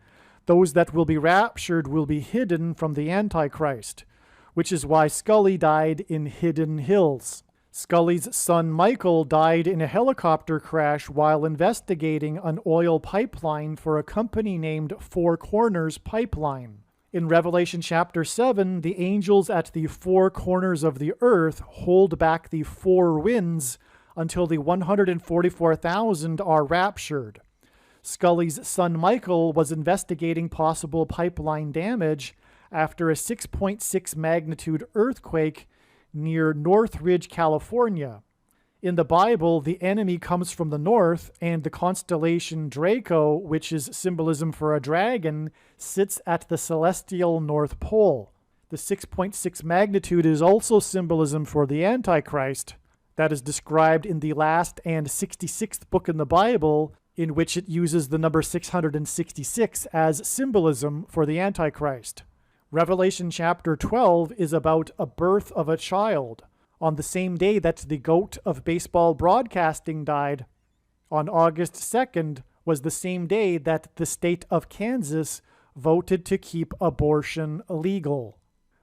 Those that will be raptured will be hidden from the Antichrist, which is why Scully died in Hidden Hills. Scully's son Michael died in a helicopter crash while investigating an oil pipeline for a company named Four Corners Pipeline. In Revelation chapter 7, the angels at the four corners of the earth hold back the four winds until the 144,000 are raptured. Scully's son Michael was investigating possible pipeline damage after a 6.6 magnitude earthquake near Northridge, California. In the Bible, the enemy comes from the north, and the constellation Draco, which is symbolism for a dragon, sits at the celestial North Pole. The 6.6 magnitude is also symbolism for the Antichrist. That is described in the last and 66th book in the Bible, in which it uses the number 666 as symbolism for the Antichrist. Revelation chapter 12 is about a birth of a child. On the same day that the goat of baseball broadcasting died, on August 2nd, was the same day that the state of Kansas voted to keep abortion illegal.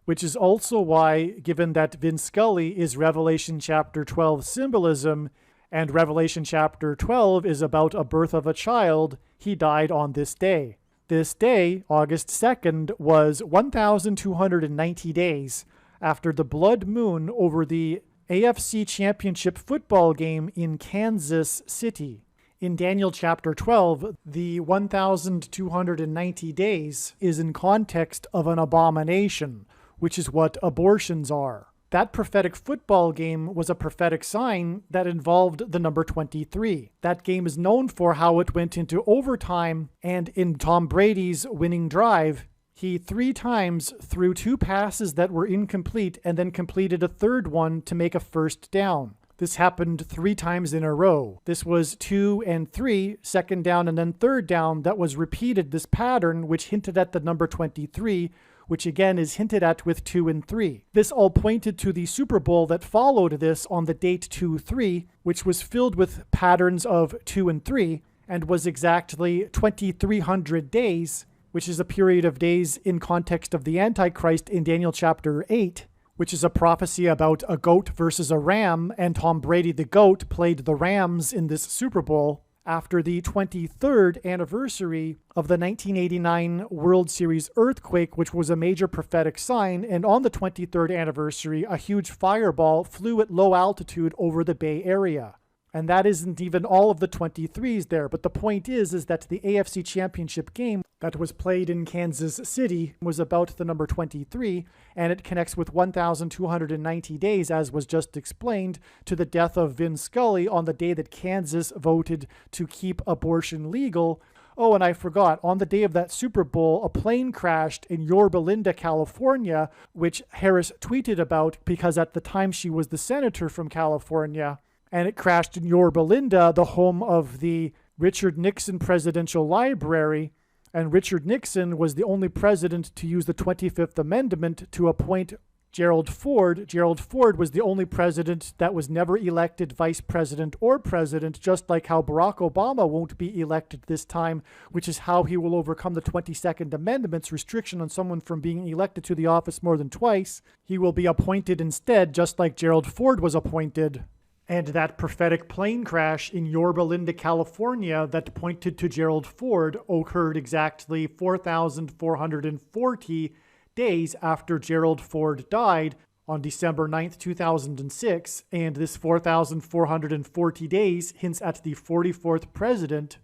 Which is also why, given that Vin Scully is Revelation chapter 12 symbolism, and Revelation chapter 12 is about a birth of a child, he died on this day. This day, August 2nd, was 1,290 days after the blood moon over the AFC Championship football game in Kansas City. In Daniel chapter 12, the 1,290 days is in context of an abomination, which is what abortions are. That prophetic football game was a prophetic sign that involved the number 23. That game is known for how it went into overtime, and in Tom Brady's winning drive, he 3 times threw 2 passes that were incomplete and then completed a third one to make a first down. This happened 3 times in a row. This was 2 and 3, second down and then third down, that was repeated, this pattern, which hinted at the number 23, which again is hinted at with 2 and 3. This all pointed to the Super Bowl that followed this on the date 2-3, which was filled with patterns of 2 and 3, and was exactly 2,300 days, which is a period of days in context of the Antichrist in Daniel chapter 8, which is a prophecy about a goat versus a ram, and Tom Brady the goat played the Rams in this Super Bowl after the 23rd anniversary of the 1989 World Series earthquake, which was a major prophetic sign, and on the 23rd anniversary, a huge fireball flew at low altitude over the Bay Area. And that isn't even all of the 23s there, but the point is that the AFC Championship game that was played in Kansas City was about the number 23, and it connects with 1,290 days, as was just explained, to the death of Vin Scully on the day that Kansas voted to keep abortion legal. Oh, and I forgot, on the day of that Super Bowl, a plane crashed in Yorba Linda, California, which Harris tweeted about because at the time she was the senator from California, and it crashed in Yorba Linda, the home of the Richard Nixon Presidential Library. And Richard Nixon was the only president to use the 25th Amendment to appoint Gerald Ford. Gerald Ford was the only president that was never elected vice president or president, just like how Barack Obama won't be elected this time, which is how he will overcome the 22nd Amendment's restriction on someone from being elected to the office more than twice. He will be appointed instead, just like Gerald Ford was appointed. And that prophetic plane crash in Yorba Linda, California that pointed to Gerald Ford occurred exactly 4,440 days after Gerald Ford died on December 9th, 2006. And this 4,440 days hints at the 44th president.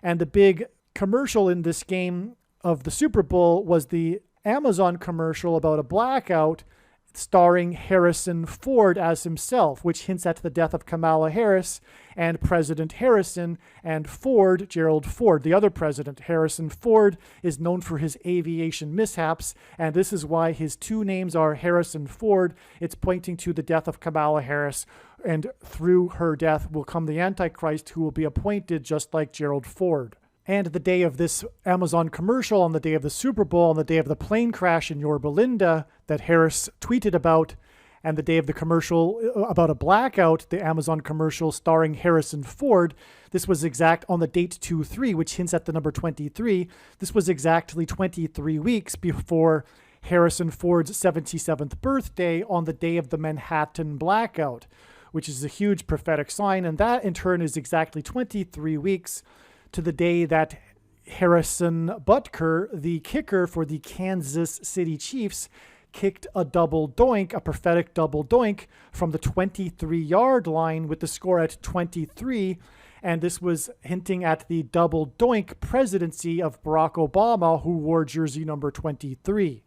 And the big commercial in this game of the Super Bowl was the Amazon commercial about a blackout starring Harrison Ford as himself, which hints at the death of Kamala Harris and President Harrison, and Ford, Gerald Ford, the other president. Harrison Ford is known for his aviation mishaps, and this is why his two names are Harrison Ford. It's pointing to the death of Kamala Harris, and through her death will come the Antichrist, who will be appointed just like Gerald Ford. And the day of this Amazon commercial, on the day of the Super Bowl, on the day of the plane crash in Yorba Linda that Harris tweeted about, and the day of the commercial about a blackout, the Amazon commercial starring Harrison Ford, this was exact on the date 2-3, which hints at the number 23. This was exactly 23 weeks before Harrison Ford's 77th birthday on the day of the Manhattan blackout, which is a huge prophetic sign. And that in turn is exactly 23 weeks to the day that Harrison Butker, the kicker for the Kansas City Chiefs, kicked a double doink, a prophetic double doink from the 23-yard line with the score at 23. And this was hinting at the double doink presidency of Barack Obama, who wore jersey number 23.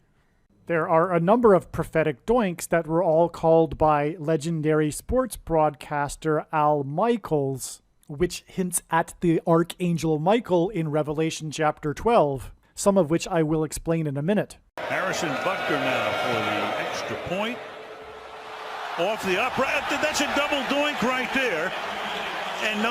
There are a number of prophetic doinks that were all called by legendary sports broadcaster Al Michaels, which hints at the Archangel Michael in Revelation chapter 12, some of which I will explain in a minute. Harrison Butker now for the extra point. Off the upright. That's a double doink right there. And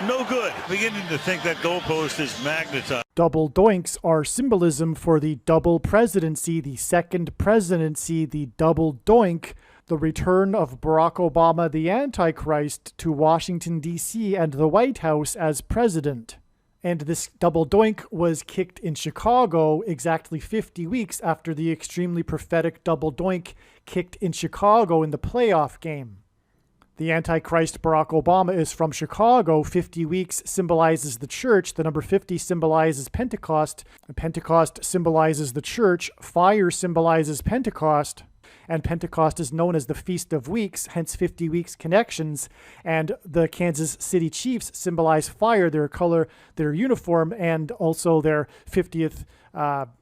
no good. Beginning to think that goalpost is magnetized. Double doinks are symbolism for the double presidency, the second presidency, the double doink, the return of Barack Obama, the Antichrist, to Washington, D.C. and the White House as president. And this double doink was kicked in Chicago exactly 50 weeks after the extremely prophetic double doink kicked in Chicago in the playoff game. The Antichrist, Barack Obama, is from Chicago. 50 weeks symbolizes the church. The number 50 symbolizes Pentecost. Pentecost symbolizes the church. Fire symbolizes Pentecost. And Pentecost is known as the Feast of Weeks, hence 50 weeks connections. And the Kansas City Chiefs symbolize fire, their color, their uniform, and also their 50th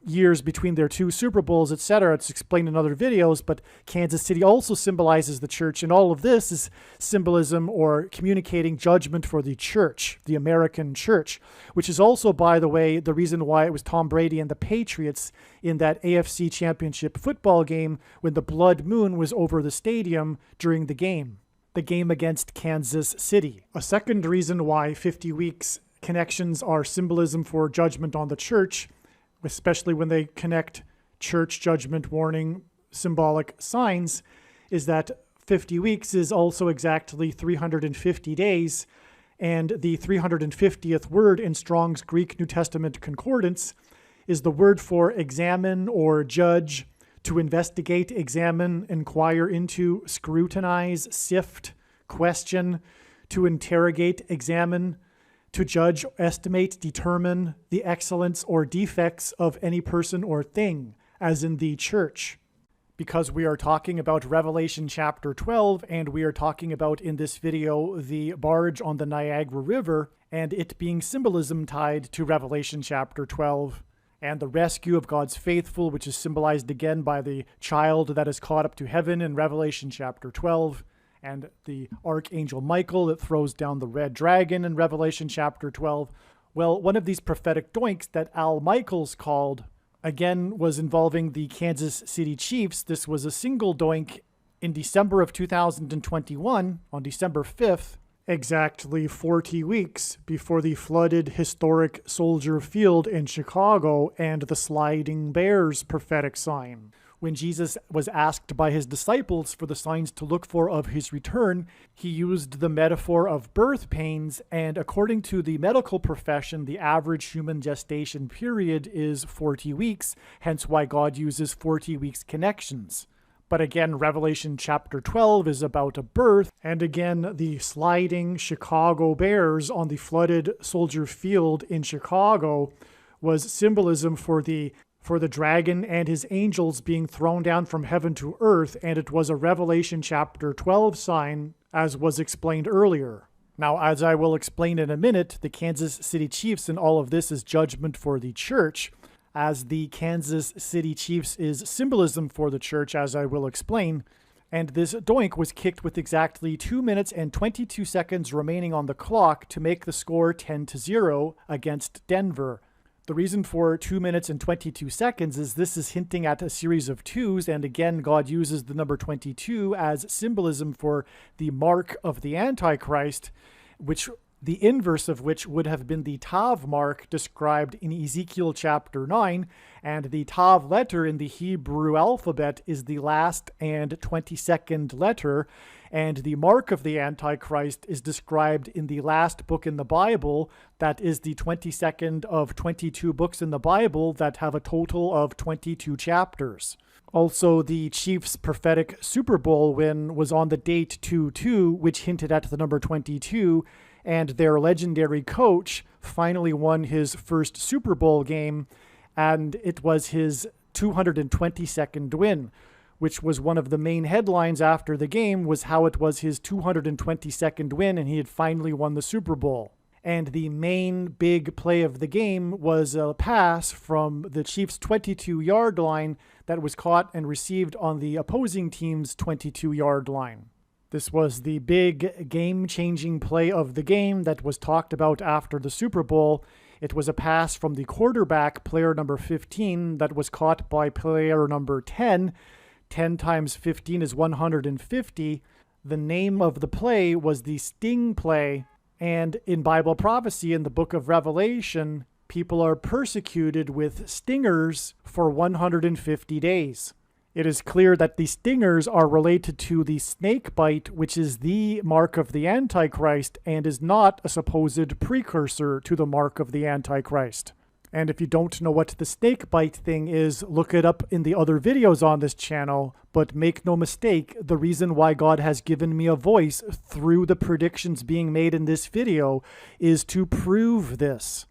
years between their two Super Bowls, etc. It's explained in other videos, but Kansas City also symbolizes the church. And all of this is symbolism or communicating judgment for the church, the American church, which is also, by the way, the reason why it was Tom Brady and the Patriots in that AFC Championship football game when the blood moon was over the stadium during the game against Kansas City. A second reason why 50 weeks connections are symbolism for judgment on the church, especially when they connect church judgment warning symbolic signs, is that 50 weeks is also exactly 350 days, and the 350th word in Strong's Greek New Testament Concordance is the word for examine or judge, to investigate, examine, inquire into, scrutinize, sift, question, to interrogate, examine, to judge, estimate, determine the excellence or defects of any person or thing, as in the church. Because we are talking about Revelation chapter 12, and we are talking about in this video the barge on the Niagara River, and it being symbolism tied to Revelation chapter 12. and the rescue of God's faithful, which is symbolized again by the child that is caught up to heaven in Revelation chapter 12, and the archangel Michael that throws down the red dragon in Revelation chapter 12. Well, one of these prophetic doinks that Al Michaels called, again, was involving the Kansas City Chiefs. This was a single doink in December of 2021, on December 5th, exactly 40 weeks before the flooded historic Soldier Field in Chicago and the sliding bears prophetic sign. When Jesus was asked by his disciples for the signs to look for of his return, he used the metaphor of birth pains, and according to the medical profession, the average human gestation period is 40 weeks, hence why God uses 40 weeks connections. But again, Revelation chapter 12 is about a birth, and again, the sliding Chicago Bears on the flooded Soldier Field in Chicago was symbolism for the dragon and his angels being thrown down from heaven to earth, and it was a Revelation chapter 12 sign, as was explained earlier. Now, as I will explain in a minute, the Kansas City Chiefs in all of this is judgment for the church, as the Kansas City Chiefs is symbolism for the church, as I will explain. And this doink was kicked with exactly 2 minutes and 22 seconds remaining on the clock to make the score 10-0 against Denver. The reason for 2 minutes and 22 seconds is this is hinting at a series of twos, and again, God uses the number 22 as symbolism for the mark of the Antichrist, which the inverse of which would have been the Tav mark described in Ezekiel chapter 9, and the Tav letter in the Hebrew alphabet is the last and 22nd letter, and the mark of the Antichrist is described in the last book in the Bible, that is the 22nd of 22 books in the Bible that have a total of 22 chapters. Also, the Chiefs' prophetic Super Bowl win was on the date 2-2, which hinted at the number 22, and their legendary coach finally won his first Super Bowl game, and it was his 222nd win, which was one of the main headlines after the game, was how it was his 222nd win and he had finally won the Super Bowl. And the main big play of the game was a pass from the Chiefs' 22-yard line that was caught and received on the opposing team's 22-yard line. This was the big game-changing play of the game that was talked about after the Super Bowl. It was a pass from the quarterback, player number 15, that was caught by player number 10. 10 times 15 is 150. The name of the play was the sting play. And in Bible prophecy, in the book of Revelation, people are persecuted with stingers for 150 days. It is clear that the stingers are related to the snake bite, which is the mark of the Antichrist and is not a supposed precursor to the mark of the Antichrist. And if you don't know what the snake bite thing is, look it up in the other videos on this channel. But make no mistake, the reason why God has given me a voice through the predictions being made in this video is to prove this.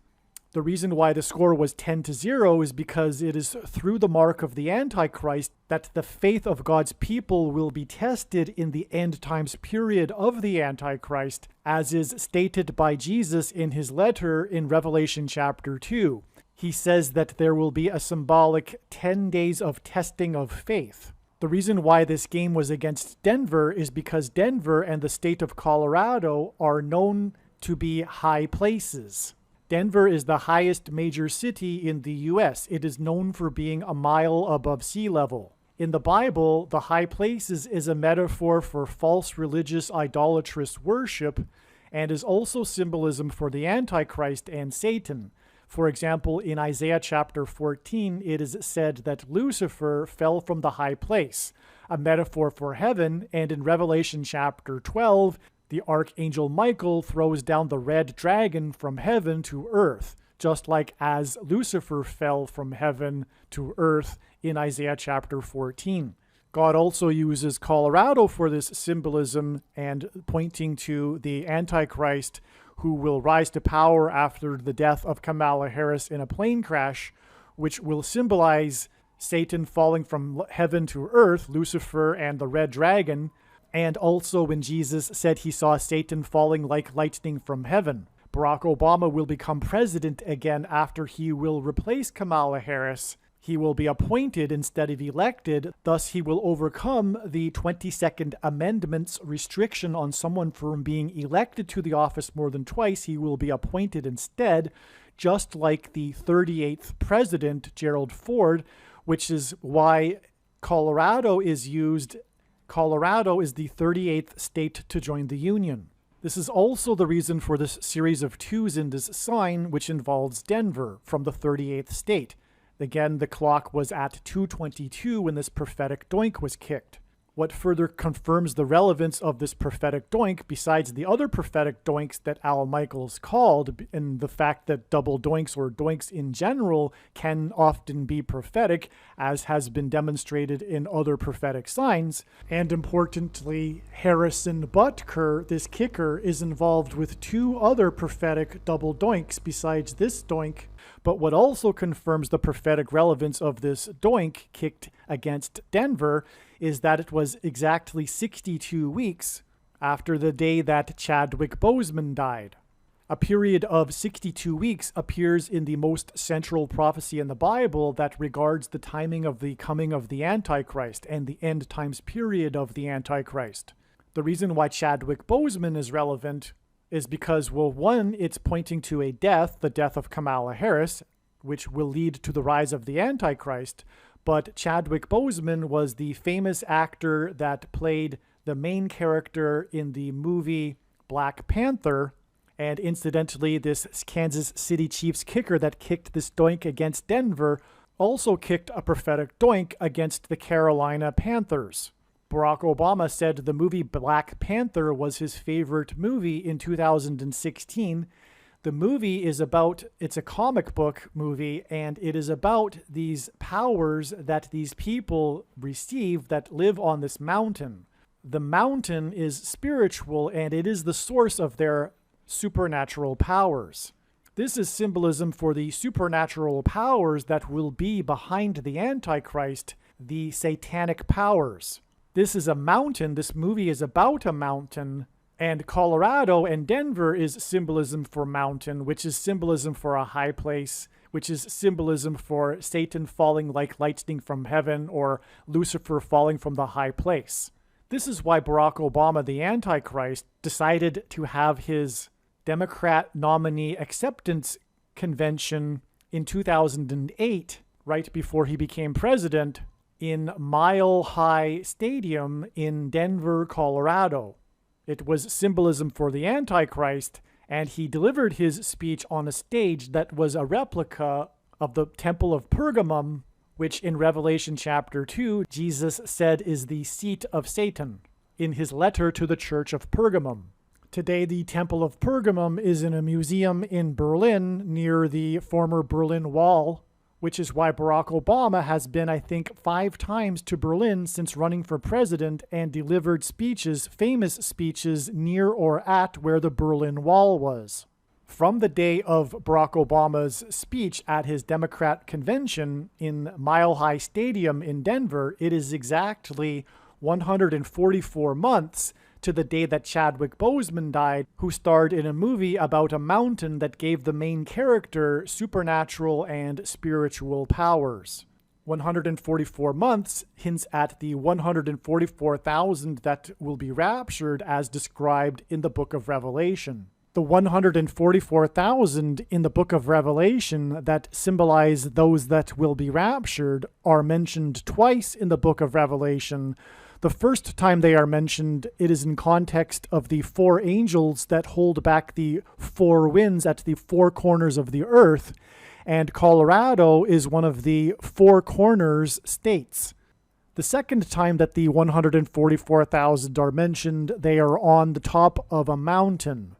The reason why the score was 10-0 is because it is through the mark of the Antichrist that the faith of God's people will be tested in the end times period of the Antichrist, as is stated by Jesus in his letter in Revelation chapter 2. He says that there will be a symbolic 10 days of testing of faith. The reason why this game was against Denver is because Denver and the state of Colorado are known to be high places. Denver is the highest major city in the U.S. It is known for being a mile above sea level. In the Bible, the high places is a metaphor for false religious idolatrous worship and is also symbolism for the Antichrist and Satan. For example, in Isaiah chapter 14, it is said that Lucifer fell from the high place, a metaphor for heaven, and in Revelation chapter 12, the archangel Michael throws down the red dragon from heaven to earth, just like as Lucifer fell from heaven to earth in Isaiah chapter 14. God also uses Colorado for this symbolism and pointing to the Antichrist who will rise to power after the death of Kamala Harris in a plane crash, which will symbolize Satan falling from heaven to earth, Lucifer and the red dragon, and also when Jesus said he saw Satan falling like lightning from heaven. Barack Obama will become president again after he will replace Kamala Harris. He will be appointed instead of elected, thus he will overcome the 22nd Amendment's restriction on someone from being elected to the office more than twice. He will be appointed instead, just like the 38th president, Gerald Ford, which is why Colorado is used. Colorado is the 38th state to join the Union. This is also the reason for this series of twos in this sign, which involves Denver from the 38th state. Again, the clock was at 2:22 when this prophetic doink was kicked. What further confirms the relevance of this prophetic doink, besides the other prophetic doinks that Al Michaels called, and the fact that double doinks or doinks in general can often be prophetic, as has been demonstrated in other prophetic signs, and importantly, Harrison Butker, this kicker, is involved with two other prophetic double doinks besides this doink. But what also confirms the prophetic relevance of this doink kicked against Denver is that it was exactly 62 weeks after the day that Chadwick Boseman died. A period of 62 weeks appears in the most central prophecy in the Bible that regards the timing of the coming of the Antichrist and the end times period of the Antichrist. The reason why Chadwick Boseman is relevant is because, well, one, it's pointing to a death, the death of Kamala Harris, which will lead to the rise of the Antichrist. But Chadwick Boseman was the famous actor that played the main character in the movie Black Panther. And incidentally, this Kansas City Chiefs kicker that kicked this doink against Denver also kicked a prophetic doink against the Carolina Panthers. Barack Obama said the movie Black Panther was his favorite movie in 2016. The movie is it's a comic book movie, and it is about these powers that these people receive that live on this mountain. The mountain is spiritual, and it is the source of their supernatural powers. This is symbolism for the supernatural powers that will be behind the Antichrist, the satanic powers. This is a mountain. This movie is about a mountain. And Colorado and Denver is symbolism for mountain, which is symbolism for a high place, which is symbolism for Satan falling like lightning from heaven or Lucifer falling from the high place. This is why Barack Obama, the Antichrist, decided to have his Democrat nominee acceptance convention in 2008, right before he became president, in Mile High Stadium in Denver, Colorado. It was symbolism for the Antichrist, and he delivered his speech on a stage that was a replica of the Temple of Pergamum, which in Revelation chapter 2, Jesus said is the seat of Satan, in his letter to the Church of Pergamum. Today, the Temple of Pergamum is in a museum in Berlin near the former Berlin Wall, which is why Barack Obama has been, I think, 5 times to Berlin since running for president and delivered speeches, famous speeches, near or at where the Berlin Wall was. From the day of Barack Obama's speech at his Democrat convention in Mile High Stadium in Denver, it is exactly 144 months to the day that Chadwick Boseman died, who starred in a movie about a mountain that gave the main character supernatural and spiritual powers. 144 months hints at the 144,000 that will be raptured as described in the book of Revelation. The 144,000 in the book of Revelation that symbolize those that will be raptured are mentioned twice in the book of Revelation. The first time they are mentioned, it is in context of the 4 angels that hold back the 4 winds at the 4 corners of the earth, and Colorado is one of the 4 corners states. The second time that the 144,000 are mentioned, they are on the top of a mountain.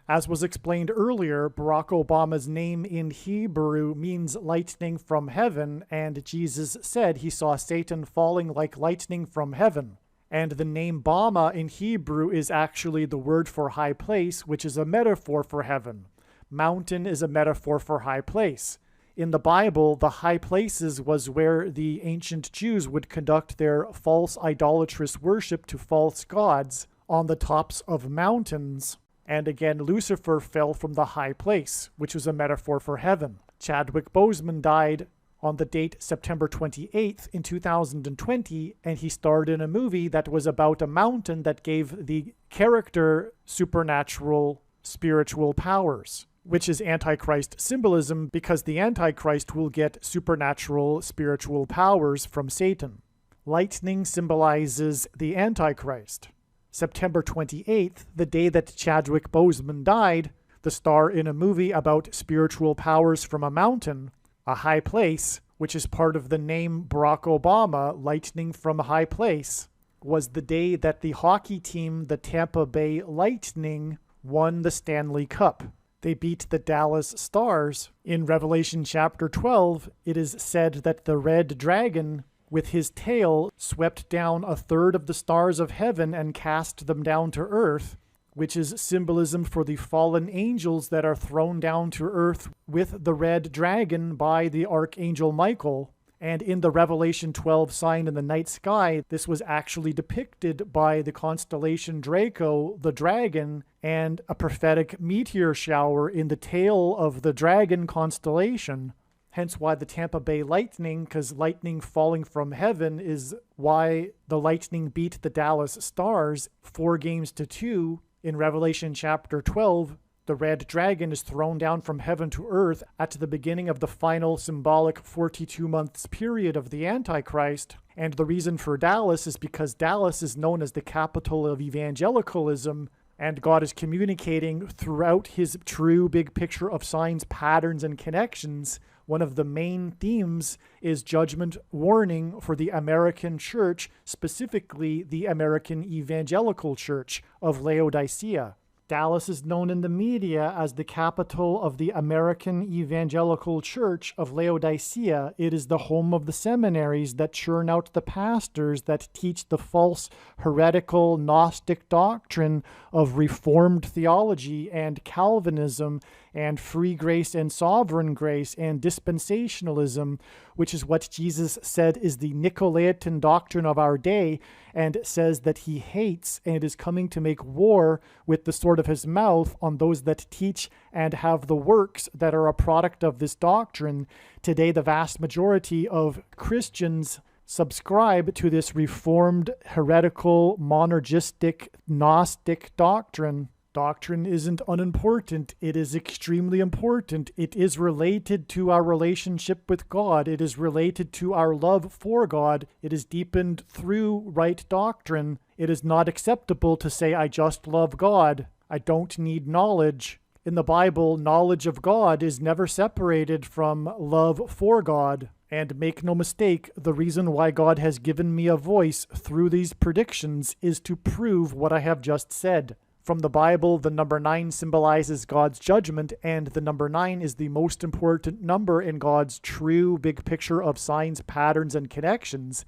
As was explained earlier, Barack Obama's name in Hebrew means lightning from heaven, and Jesus said he saw Satan falling like lightning from heaven. And the name Bama in Hebrew is actually the word for high place, which is a metaphor for heaven. Mountain is a metaphor for high place. In the Bible, the high places was where the ancient Jews would conduct their false idolatrous worship to false gods on the tops of mountains. And again, Lucifer fell from the high place, which was a metaphor for heaven. Chadwick Boseman died on the date September 28th in 2020, and he starred in a movie that was about a mountain that gave the character supernatural spiritual powers, which is Antichrist symbolism, because the Antichrist will get supernatural spiritual powers from Satan. Lightning symbolizes the Antichrist. September 28th, the day that Chadwick Boseman died, the star in a movie about spiritual powers from a mountain, a high place, which is part of the name Barack Obama, lightning from a high place, was the day that the hockey team, the Tampa Bay Lightning, won the Stanley Cup. They beat the Dallas Stars. In Revelation chapter 12, it is said that the red dragon, with his tail, swept down a third of the stars of heaven and cast them down to earth, which is symbolism for the fallen angels that are thrown down to earth with the red dragon by the archangel Michael. And in the Revelation 12 sign in the night sky, this was actually depicted by the constellation Draco, the dragon, and a prophetic meteor shower in the tail of the dragon constellation. Hence why the Tampa Bay Lightning, because lightning falling from heaven, is why the Lightning beat the Dallas Stars 4-2. In Revelation chapter 12, the red dragon is thrown down from heaven to earth at the beginning of the final symbolic 42 months period of the Antichrist. And the reason for Dallas is because Dallas is known as the capital of evangelicalism, and God is communicating throughout his true big picture of signs, patterns, and connections. One of the main themes is judgment warning for the American church, specifically the American Evangelical Church of Laodicea. Dallas is known in the media as the capital of the American Evangelical Church of Laodicea. It is the home of the seminaries that churn out the pastors that teach the false, heretical, Gnostic doctrine of Reformed theology and Calvinism and free grace and sovereign grace and dispensationalism, which is what Jesus said is the Nicolaitan doctrine of our day, and says that he hates and is coming to make war with the sword of his mouth on those that teach and have the works that are a product of this doctrine. Today, the vast majority of Christians subscribe to this Reformed, heretical, monergistic, Gnostic doctrine. Doctrine isn't unimportant. It is extremely important. It is related to our relationship with God. It is related to our love for God. It is deepened through right doctrine. It is not acceptable to say, I just love God. I don't need knowledge. In the Bible, knowledge of God is never separated from love for God. And make no mistake, the reason why God has given me a voice through these predictions is to prove what I have just said. From the Bible, the number 9 symbolizes God's judgment, and the number 9 is the most important number in God's true big picture of signs, patterns, and connections.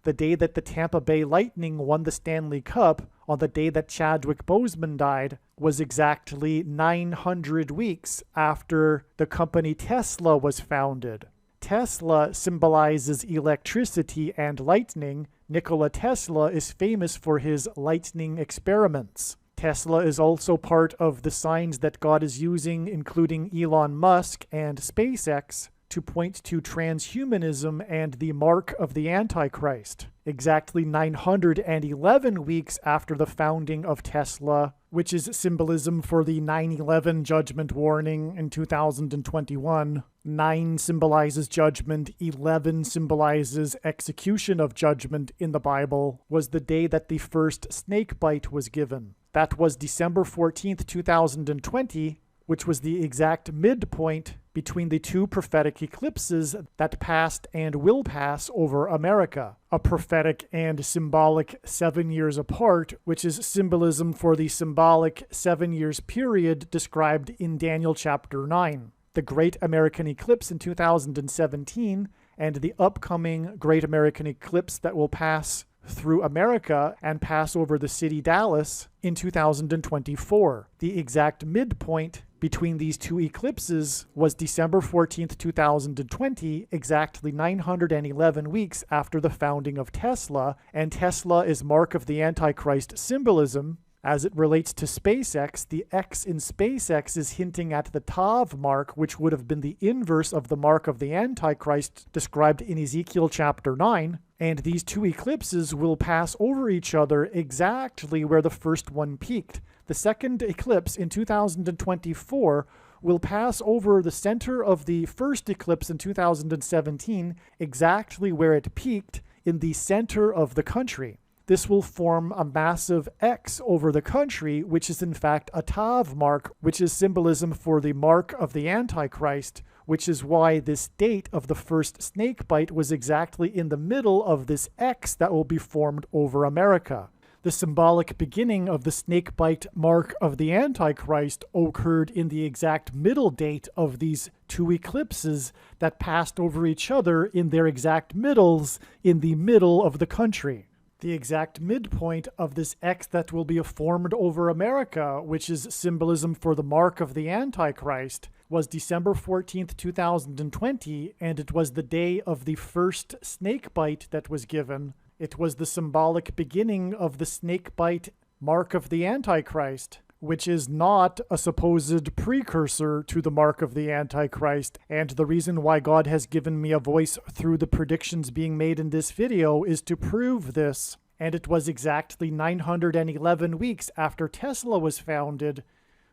The day that the Tampa Bay Lightning won the Stanley Cup, on the day that Chadwick Boseman died, was exactly 900 weeks after the company Tesla was founded. Tesla symbolizes electricity and lightning. Nikola Tesla is famous for his lightning experiments. Tesla is also part of the signs that God is using, including Elon Musk and SpaceX, to point to transhumanism and the mark of the Antichrist. Exactly 911 weeks after the founding of Tesla, which is symbolism for the 9/11 judgment warning in 2021. 9 symbolizes judgment, 11 symbolizes execution of judgment in the Bible, was the day that the first snake bite was given. That was December 14th, 2020, which was the exact midpoint between the two prophetic eclipses that passed and will pass over America. A prophetic and symbolic 7 years apart, which is symbolism for the symbolic 7 years period described in Daniel chapter 9. The Great American Eclipse in 2017 and the upcoming Great American Eclipse that will pass through America and pass over the city Dallas in 2024. The exact midpoint between these two eclipses was December 14th, 2020, exactly 911 weeks after the founding of Tesla, and Tesla is mark of the Antichrist symbolism. As it relates to SpaceX, the X in SpaceX is hinting at the Tav mark, which would have been the inverse of the mark of the Antichrist described in Ezekiel chapter 9. And these two eclipses will pass over each other exactly where the first one peaked. The second eclipse in 2024 will pass over the center of the first eclipse in 2017, exactly where it peaked in the center of the country. This will form a massive X over the country, which is in fact a Tav mark, which is symbolism for the mark of the Antichrist, which is why this date of the first snake bite was exactly in the middle of this X that will be formed over America. The symbolic beginning of the snake bite mark of the Antichrist occurred in the exact middle date of these two eclipses that passed over each other in their exact middles in the middle of the country. The exact midpoint of this X that will be formed over America, which is symbolism for the mark of the Antichrist, was December 14th, 2020, and it was the day of the first snake bite that was given. It was the symbolic beginning of the snake bite mark of the Antichrist, which is not a supposed precursor to the mark of the Antichrist. And the reason why God has given me a voice through the predictions being made in this video is to prove this. And it was exactly 911 weeks after Tesla was founded,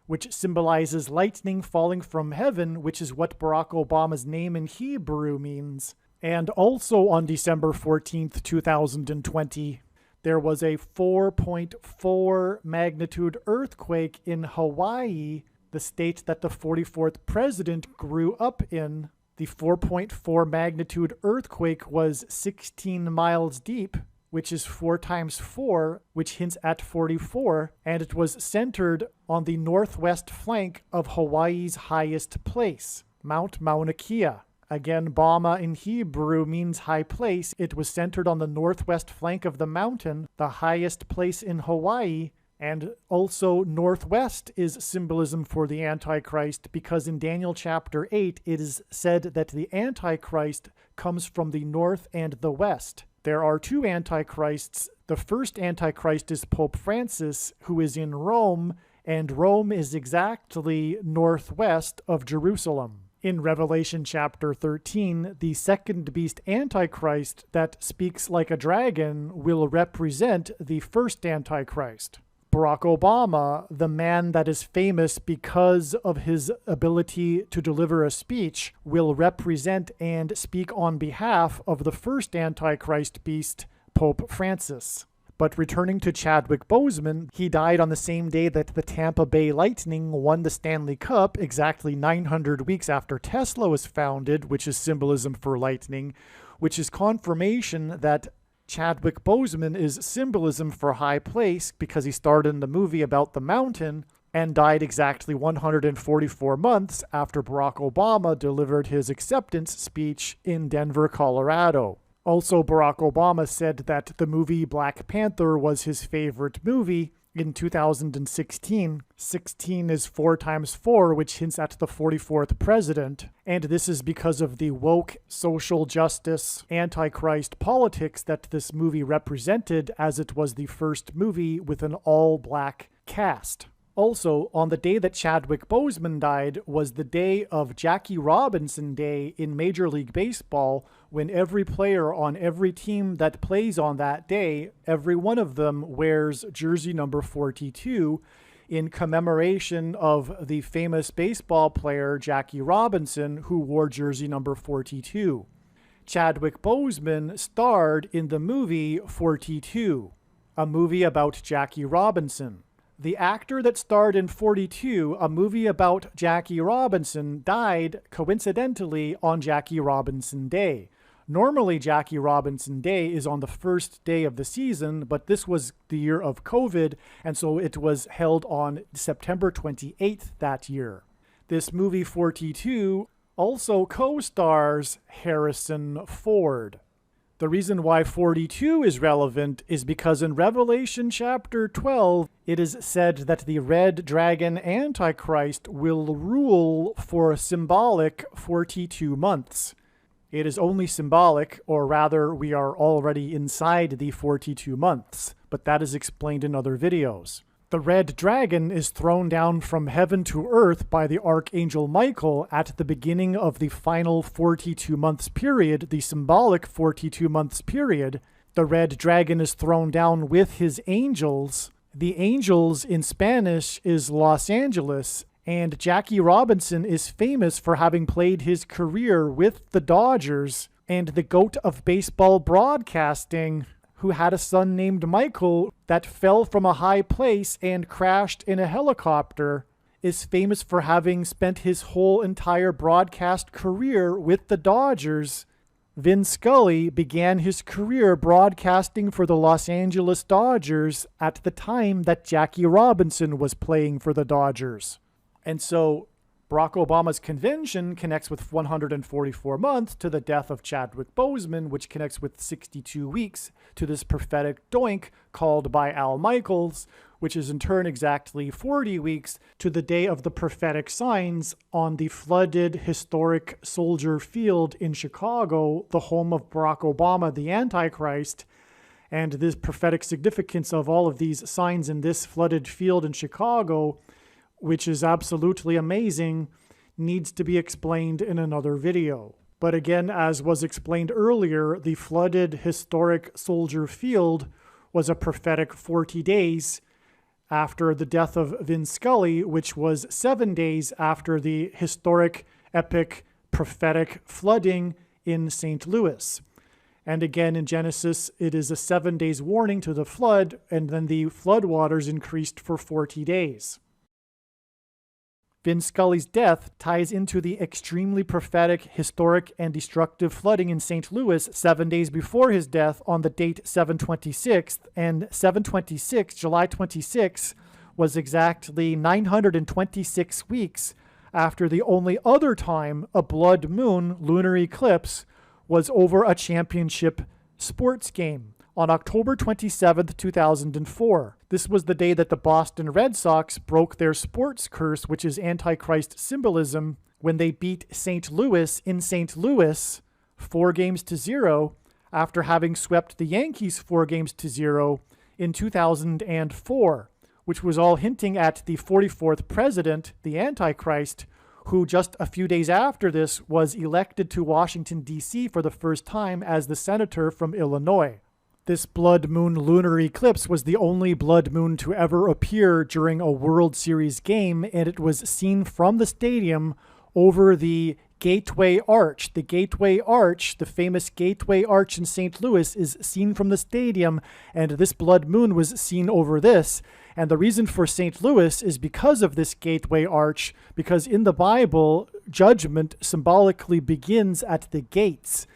which symbolizes lightning falling from heaven, which is what Barack Obama's name in Hebrew means. And also on December 14th, 2020, there was a 4.4 magnitude earthquake in Hawaii, the state that the 44th president grew up in. The 4.4 magnitude earthquake was 16 miles deep, which is 4 times 4, which hints at 44, and it was centered on the northwest flank of Hawaii's highest place, Mount Mauna Kea. Again, Bama in Hebrew means high place. It was centered on the northwest flank of the mountain, the highest place in Hawaii, and also northwest is symbolism for the Antichrist, because in Daniel chapter 8 it is said that the Antichrist comes from the north and the west. There are two Antichrists. The first Antichrist is Pope Francis, who is in Rome, and Rome is exactly northwest of Jerusalem. In Revelation chapter 13, the second beast Antichrist that speaks like a dragon will represent the first Antichrist. Barack Obama, the man that is famous because of his ability to deliver a speech, will represent and speak on behalf of the first Antichrist beast, Pope Francis. But returning to Chadwick Boseman, he died on the same day that the Tampa Bay Lightning won the Stanley Cup, exactly 900 weeks after Tesla was founded, which is symbolism for lightning, which is confirmation that Chadwick Boseman is symbolism for high place because he starred in the movie about the mountain and died exactly 144 months after Barack Obama delivered his acceptance speech in Denver, Colorado. Also, Barack Obama said that the movie Black Panther was his favorite movie in 2016. 16 is 4 times 4, which hints at the 44th president. And this is because of the woke, social justice, antichrist politics that this movie represented, as it was the first movie with an all-black cast. Also, on the day that Chadwick Boseman died was the day of Jackie Robinson Day in Major League Baseball, when every player on every team that plays on that day, every one of them wears jersey number 42 in commemoration of the famous baseball player Jackie Robinson, who wore jersey number 42. Chadwick Boseman starred in the movie 42, a movie about Jackie Robinson. The actor that starred in 42, a movie about Jackie Robinson, died coincidentally on Jackie Robinson Day. Normally, Jackie Robinson Day is on the first day of the season, but this was the year of COVID, and so it was held on September 28th that year. This movie 42 also co-stars Harrison Ford. The reason why 42 is relevant is because in Revelation chapter 12, it is said that the red dragon Antichrist will rule for a symbolic 42 months. It is only symbolic, or rather, we are already inside the 42 months, but that is explained in other videos. The red dragon is thrown down from heaven to earth by the archangel Michael at the beginning of the final 42 months period, the symbolic 42 months period. The red dragon is thrown down with his angels. The angels in Spanish is Los Angeles, and Jackie Robinson is famous for having played his career with the Dodgers, and the GOAT of baseball broadcasting, who had a son named Michael that fell from a high place and crashed in a helicopter, is famous for having spent his whole entire broadcast career with the Dodgers. Vin Scully began his career broadcasting for the Los Angeles Dodgers at the time that Jackie Robinson was playing for the Dodgers. And so Barack Obama's convention connects with 144 months to the death of Chadwick Boseman, which connects with 62 weeks to this prophetic doink called by Al Michaels, which is in turn exactly 40 weeks to the day of the prophetic signs on the flooded historic Soldier Field in Chicago, the home of Barack Obama, the Antichrist. And this prophetic significance of all of these signs in this flooded field in Chicago, which is absolutely amazing, needs to be explained in another video. But again, as was explained earlier, the flooded historic Soldier Field was a prophetic 40 days after the death of Vin Scully, which was 7 days after the historic, epic, prophetic flooding in St. Louis. And again, in Genesis, it is a 7 days warning to the flood, and then the flood waters increased for 40 days. Vin Scully's death ties into the extremely prophetic, historic, and destructive flooding in St. Louis 7 days before his death on the date 7/26, and 7/26, July 26, was exactly 926 weeks after the only other time a blood moon lunar eclipse was over a championship sports game. On October 27th, 2004. This was the day that the Boston Red Sox broke their sports curse, which is Antichrist symbolism, when they beat St. Louis in St. Louis 4-0 after having swept the Yankees 4-0 in 2004, which was all hinting at the 44th president, the Antichrist, who just a few days after this was elected to Washington, D.C. for the first time as the senator from Illinois. This blood moon lunar eclipse was the only blood moon to ever appear during a World Series game, and it was seen from the stadium over the Gateway Arch. The Gateway Arch, the famous Gateway Arch in St. Louis, is seen from the stadium, and this blood moon was seen over this. And the reason for St. Louis is because of this Gateway Arch, because in the Bible, judgment symbolically begins at the gates.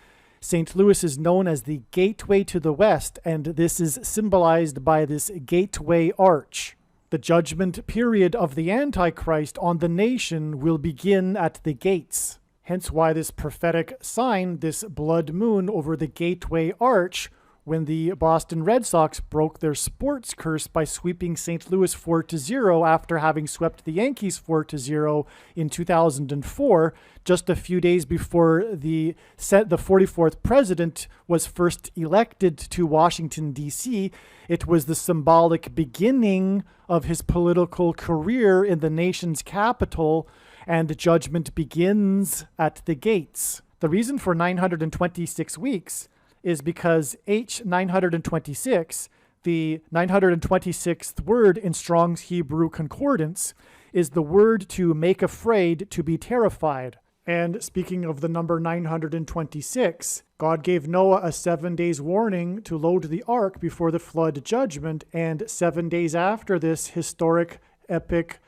St. Louis is known as the gateway to the west, and this is symbolized by this gateway arch. The judgment period of the Antichrist on the nation will begin at the gates. Hence why this prophetic sign, this blood moon over the gateway arch, when the Boston Red Sox broke their sports curse by sweeping St. Louis 4-0 after having swept the Yankees 4-0 in 2004, just a few days before the 44th president was first elected to Washington, D.C. It was the symbolic beginning of his political career in the nation's capital, and judgment begins at the gates. The reason for 926 weeks is because H926, the 926th word in Strong's Hebrew Concordance, is the word to make afraid, to be terrified. And speaking of the number 926, God gave Noah a 7 days warning to load the ark before the flood judgment, and 7 days after this historic, epic,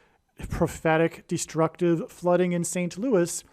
prophetic, destructive flooding in St. Louis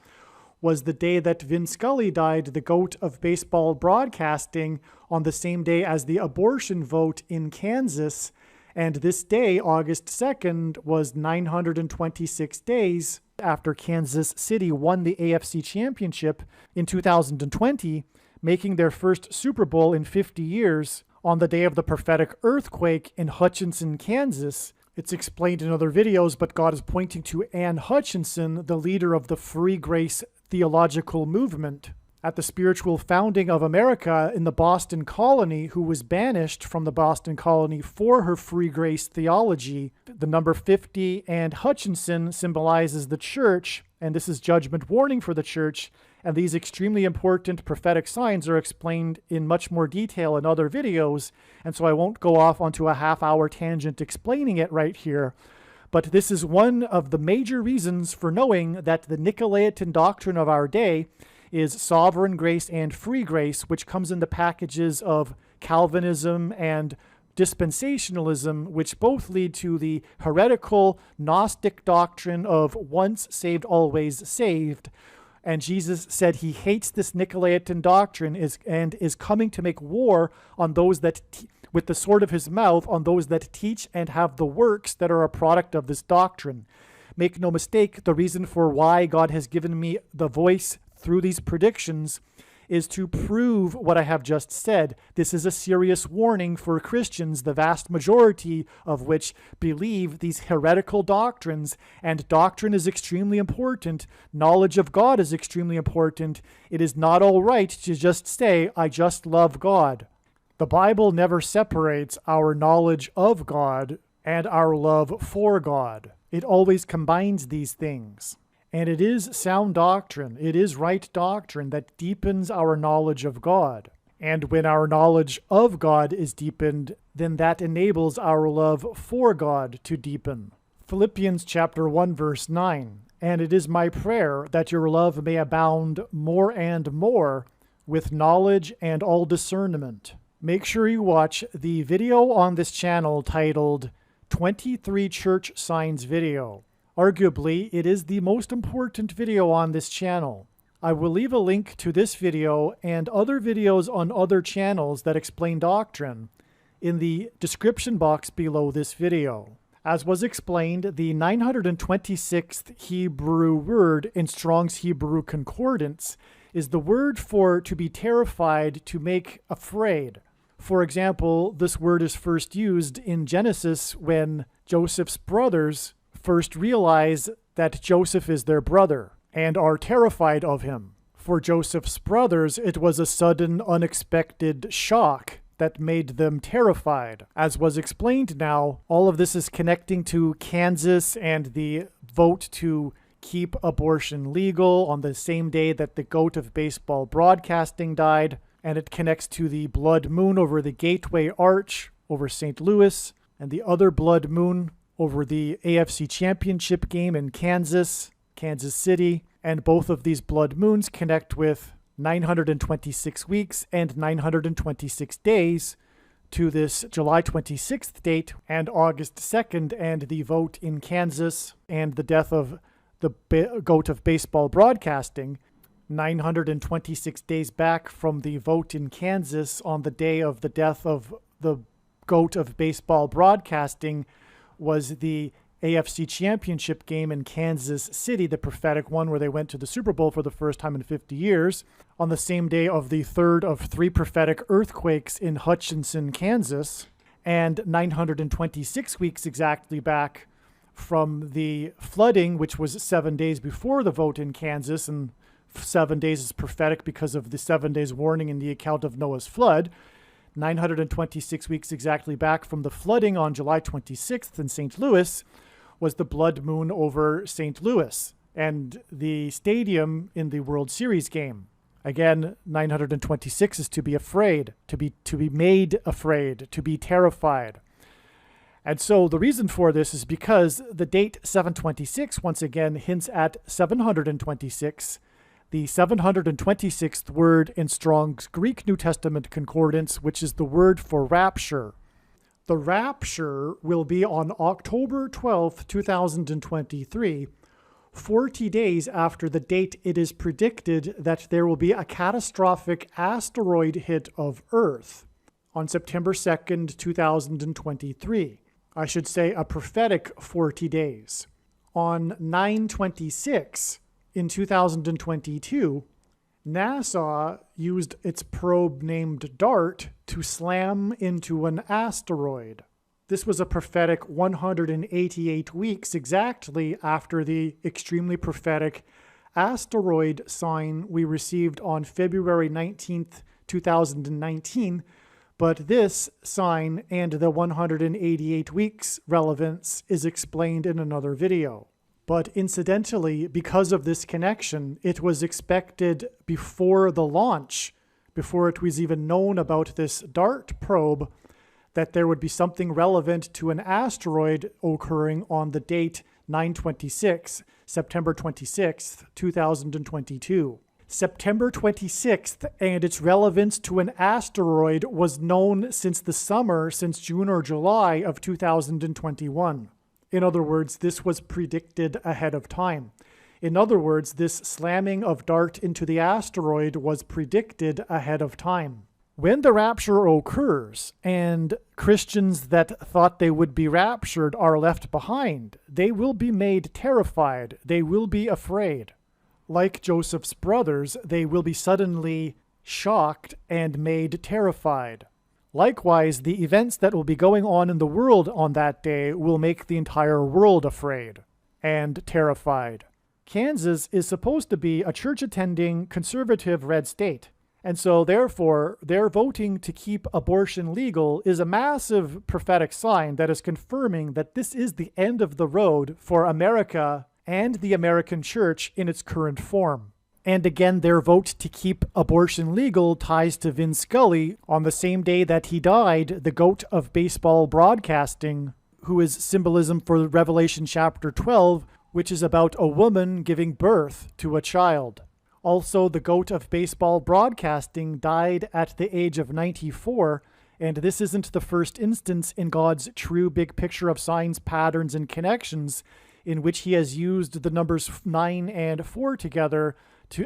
was the day that Vin Scully died, the GOAT of baseball broadcasting, on the same day as the abortion vote in Kansas. And this day, August 2nd, was 926 days after Kansas City won the AFC Championship in 2020, making their first Super Bowl in 50 years on the day of the prophetic earthquake in Hutchinson, Kansas. It's explained in other videos, but God is pointing to Ann Hutchinson, the leader of the Free Grace theological movement. at the spiritual founding of America in the Boston colony, who was banished from the Boston colony for her free grace theology. The number 50 and Hutchinson symbolizes the church, and this is judgment warning for the church, and these extremely important prophetic signs are explained in much more detail in other videos, and so I won't go off onto a half-hour tangent explaining it right here. But this is one of the major reasons for knowing that the Nicolaitan doctrine of our day is sovereign grace and free grace, which comes in the packages of Calvinism and dispensationalism, which both lead to the heretical Gnostic doctrine of once saved, always saved. And Jesus said he hates this Nicolaitan doctrine and is coming to make war on those that, with the sword of his mouth, on those that teach and have the works that are a product of this doctrine. Make no mistake, the reason for why God has given me the voice through these predictions is to prove what I have just said. This is a serious warning for Christians, the vast majority of which believe these heretical doctrines, and doctrine is extremely important. Knowledge of God is extremely important. It is not all right to just say, I just love God. The Bible never separates our knowledge of God and our love for God. It always combines these things. And it is sound doctrine, it is right doctrine that deepens our knowledge of God. And when our knowledge of God is deepened, then that enables our love for God to deepen. Philippians chapter 1, verse 9, and it is my prayer that your love may abound more and more with knowledge and all discernment. Make sure you watch the video on this channel titled 23 Church Signs Video. Arguably, it is the most important video on this channel. I will leave a link to this video and other videos on other channels that explain doctrine in the description box below this video. As was explained, the 926th Hebrew word in Strong's Hebrew Concordance is the word for to be terrified, to make afraid. For example, this word is first used in Genesis when Joseph's brothers first realize that Joseph is their brother and are terrified of him. For Joseph's brothers, it was a sudden, unexpected shock that made them terrified. As was explained now, all of this is connecting to Kansas and the vote to keep abortion legal on the same day that the GOAT of baseball broadcasting died, and it connects to the blood moon over the Gateway Arch over St. Louis, and the other blood moon over the AFC Championship game in Kansas City, and both of these blood moons connect with 926 weeks and 926 days to this July 26th date and August 2nd and the vote in Kansas and the death of the GOAT of baseball broadcasting, 926 days back from the vote in Kansas on the day of the death of the GOAT of baseball broadcasting was the AFC Championship game in Kansas City, the prophetic one where they went to the Super Bowl for the first time in 50 years, on the same day of the third of 3 prophetic earthquakes in Hutchinson, Kansas, and 926 weeks exactly back from the flooding, which was 7 days before the vote in Kansas, and 7 days is prophetic because of the 7 days warning in the account of Noah's flood. 926 weeks exactly back from the flooding on July 26th in St. Louis was the blood moon over St. Louis and the stadium in the World Series game. Again, 926 is to be afraid, to be made afraid, to be terrified. And so the reason for this is because the date 726 once again hints at 726, the 726th word in Strong's Greek New Testament Concordance, which is the word for rapture. The rapture will be on October 12th, 2023, 40 days after the date it is predicted that there will be a catastrophic asteroid hit of Earth on September 2nd, 2023. I should say a prophetic 40 days. On 9/26 in 2022, NASA used its probe named DART to slam into an asteroid. This was a prophetic 188 weeks exactly after the extremely prophetic asteroid sign we received on February 19th, 2019, but this sign and the 188 weeks relevance is explained in another video. But incidentally, because of this connection, it was expected before the launch, before it was even known about this DART probe, that there would be something relevant to an asteroid occurring on the date 9/26, September 26th, 2022. September 26th and its relevance to an asteroid was known since the summer, since June or July of 2021. In other words, this was predicted ahead of time. In other words, this slamming of DART into the asteroid was predicted ahead of time. When the rapture occurs and Christians that thought they would be raptured are left behind, they will be made terrified. They will be afraid. Like Joseph's brothers, they will be suddenly shocked and made terrified. Likewise, the events that will be going on in the world on that day will make the entire world afraid and terrified. Kansas is supposed to be a church-attending, conservative red state. And so, therefore, their voting to keep abortion legal is a massive prophetic sign that is confirming that this is the end of the road for America and the American church in its current form. And again, their vote to keep abortion legal ties to Vin Scully on the same day that he died, the goat of baseball broadcasting, who is symbolism for Revelation chapter 12, which is about a woman giving birth to a child. Also, the goat of baseball broadcasting died at the age of 94, and this isn't the first instance in God's true big picture of signs, patterns, and connections in which he has used the numbers 9 and 4 together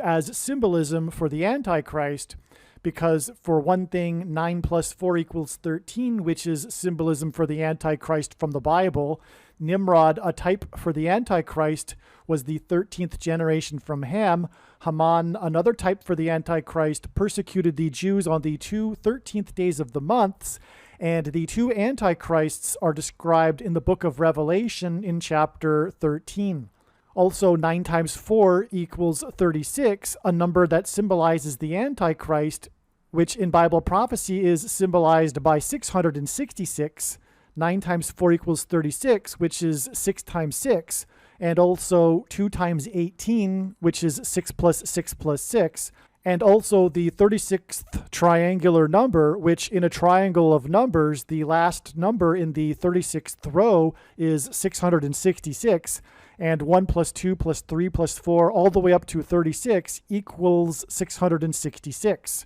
as symbolism for the Antichrist, because for one thing, 9 plus 4 equals 13, which is symbolism for the Antichrist from the Bible. Nimrod, a type for the Antichrist, was the 13th generation from Ham. Haman, another type for the Antichrist, persecuted the Jews on the 2 13th days of the months, and the two Antichrists are described in the book of Revelation in chapter 13. Also, 9 times 4 equals 36, a number that symbolizes the Antichrist, which in Bible prophecy is symbolized by 666. 9 times 4 equals 36, which is 6 times 6, and also 2 times 18, which is 6 plus 6 plus 6, and also the 36th triangular number, which in a triangle of numbers, the last number in the 36th row is 666, and 1 plus 2 plus 3 plus 4 all the way up to 36 equals 666.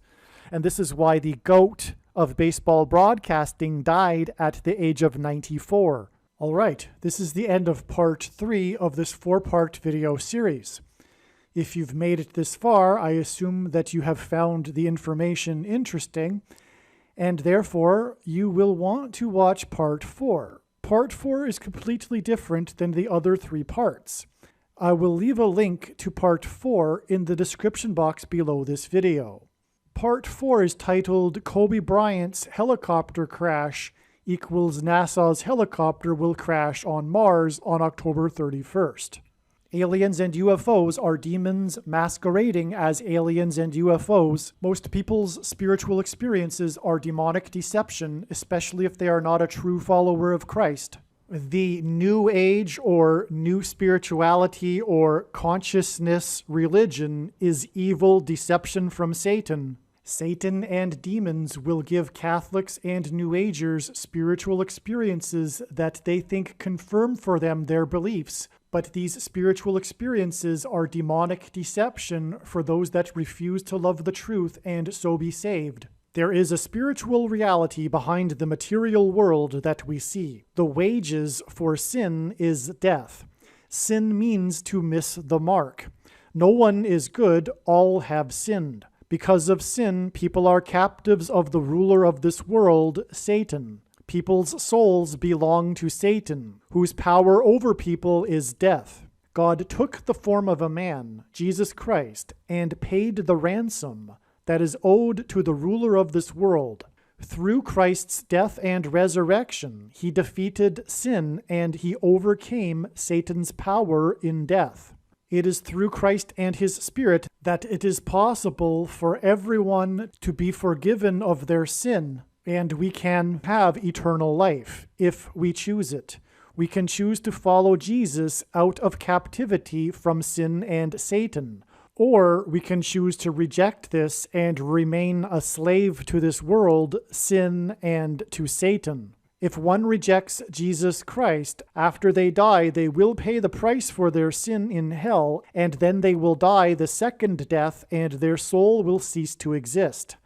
And this is why the GOAT of baseball broadcasting died at the age of 94. All right, this is the end of part 3 of this 4-part video series. If you've made it this far, I assume that you have found the information interesting, and therefore you will want to watch part 4. Part 4 is completely different than the other 3 parts. I will leave a link to part 4 in the description box below this video. Part 4 is titled Kobe Bryant's Helicopter Crash equals NASA's helicopter will crash on Mars on October 31st. Aliens and UFOs are demons masquerading as aliens and UFOs. Most people's spiritual experiences are demonic deception, especially if they are not a true follower of Christ. The New Age or New Spirituality or Consciousness religion is evil deception from Satan. Satan and demons will give Catholics and New Agers spiritual experiences that they think confirm for them their beliefs, but these spiritual experiences are demonic deception for those that refuse to love the truth and so be saved. There is a spiritual reality behind the material world that we see. The wages for sin is death. Sin means to miss the mark. No one is good, all have sinned. Because of sin, people are captives of the ruler of this world, Satan. People's souls belong to Satan, whose power over people is death. God took the form of a man, Jesus Christ, and paid the ransom that is owed to the ruler of this world. Through Christ's death and resurrection, he defeated sin and he overcame Satan's power in death. It is through Christ and His Spirit that it is possible for everyone to be forgiven of their sin, and we can have eternal life if we choose it. We can choose to follow Jesus out of captivity from sin and Satan, or we can choose to reject this and remain a slave to this world, sin, and to Satan. If one rejects Jesus Christ, after they die, they will pay the price for their sin in hell, and then they will die the second death, and their soul will cease to exist.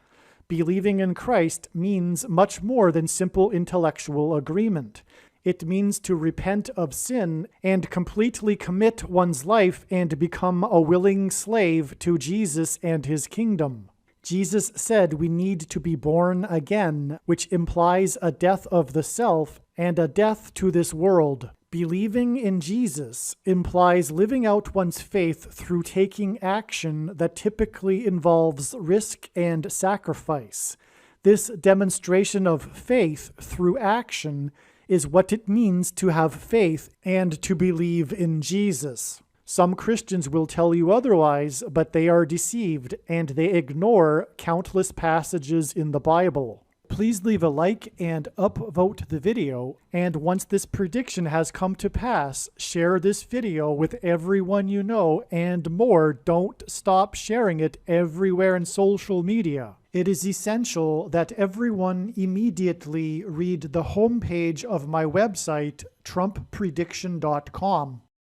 Believing in Christ means much more than simple intellectual agreement. It means to repent of sin and completely commit one's life and become a willing slave to Jesus and His kingdom. Jesus said we need to be born again, which implies a death of the self and a death to this world. Believing in Jesus implies living out one's faith through taking action that typically involves risk and sacrifice. This demonstration of faith through action is what it means to have faith and to believe in Jesus. Some Christians will tell you otherwise, but they are deceived and they ignore countless passages in the Bible. Please leave a like and upvote the video, and once this prediction has come to pass, share this video with everyone you know, and more, don't stop sharing it everywhere in social media. It is essential that everyone immediately read the homepage of my website, TrumpPrediction.com.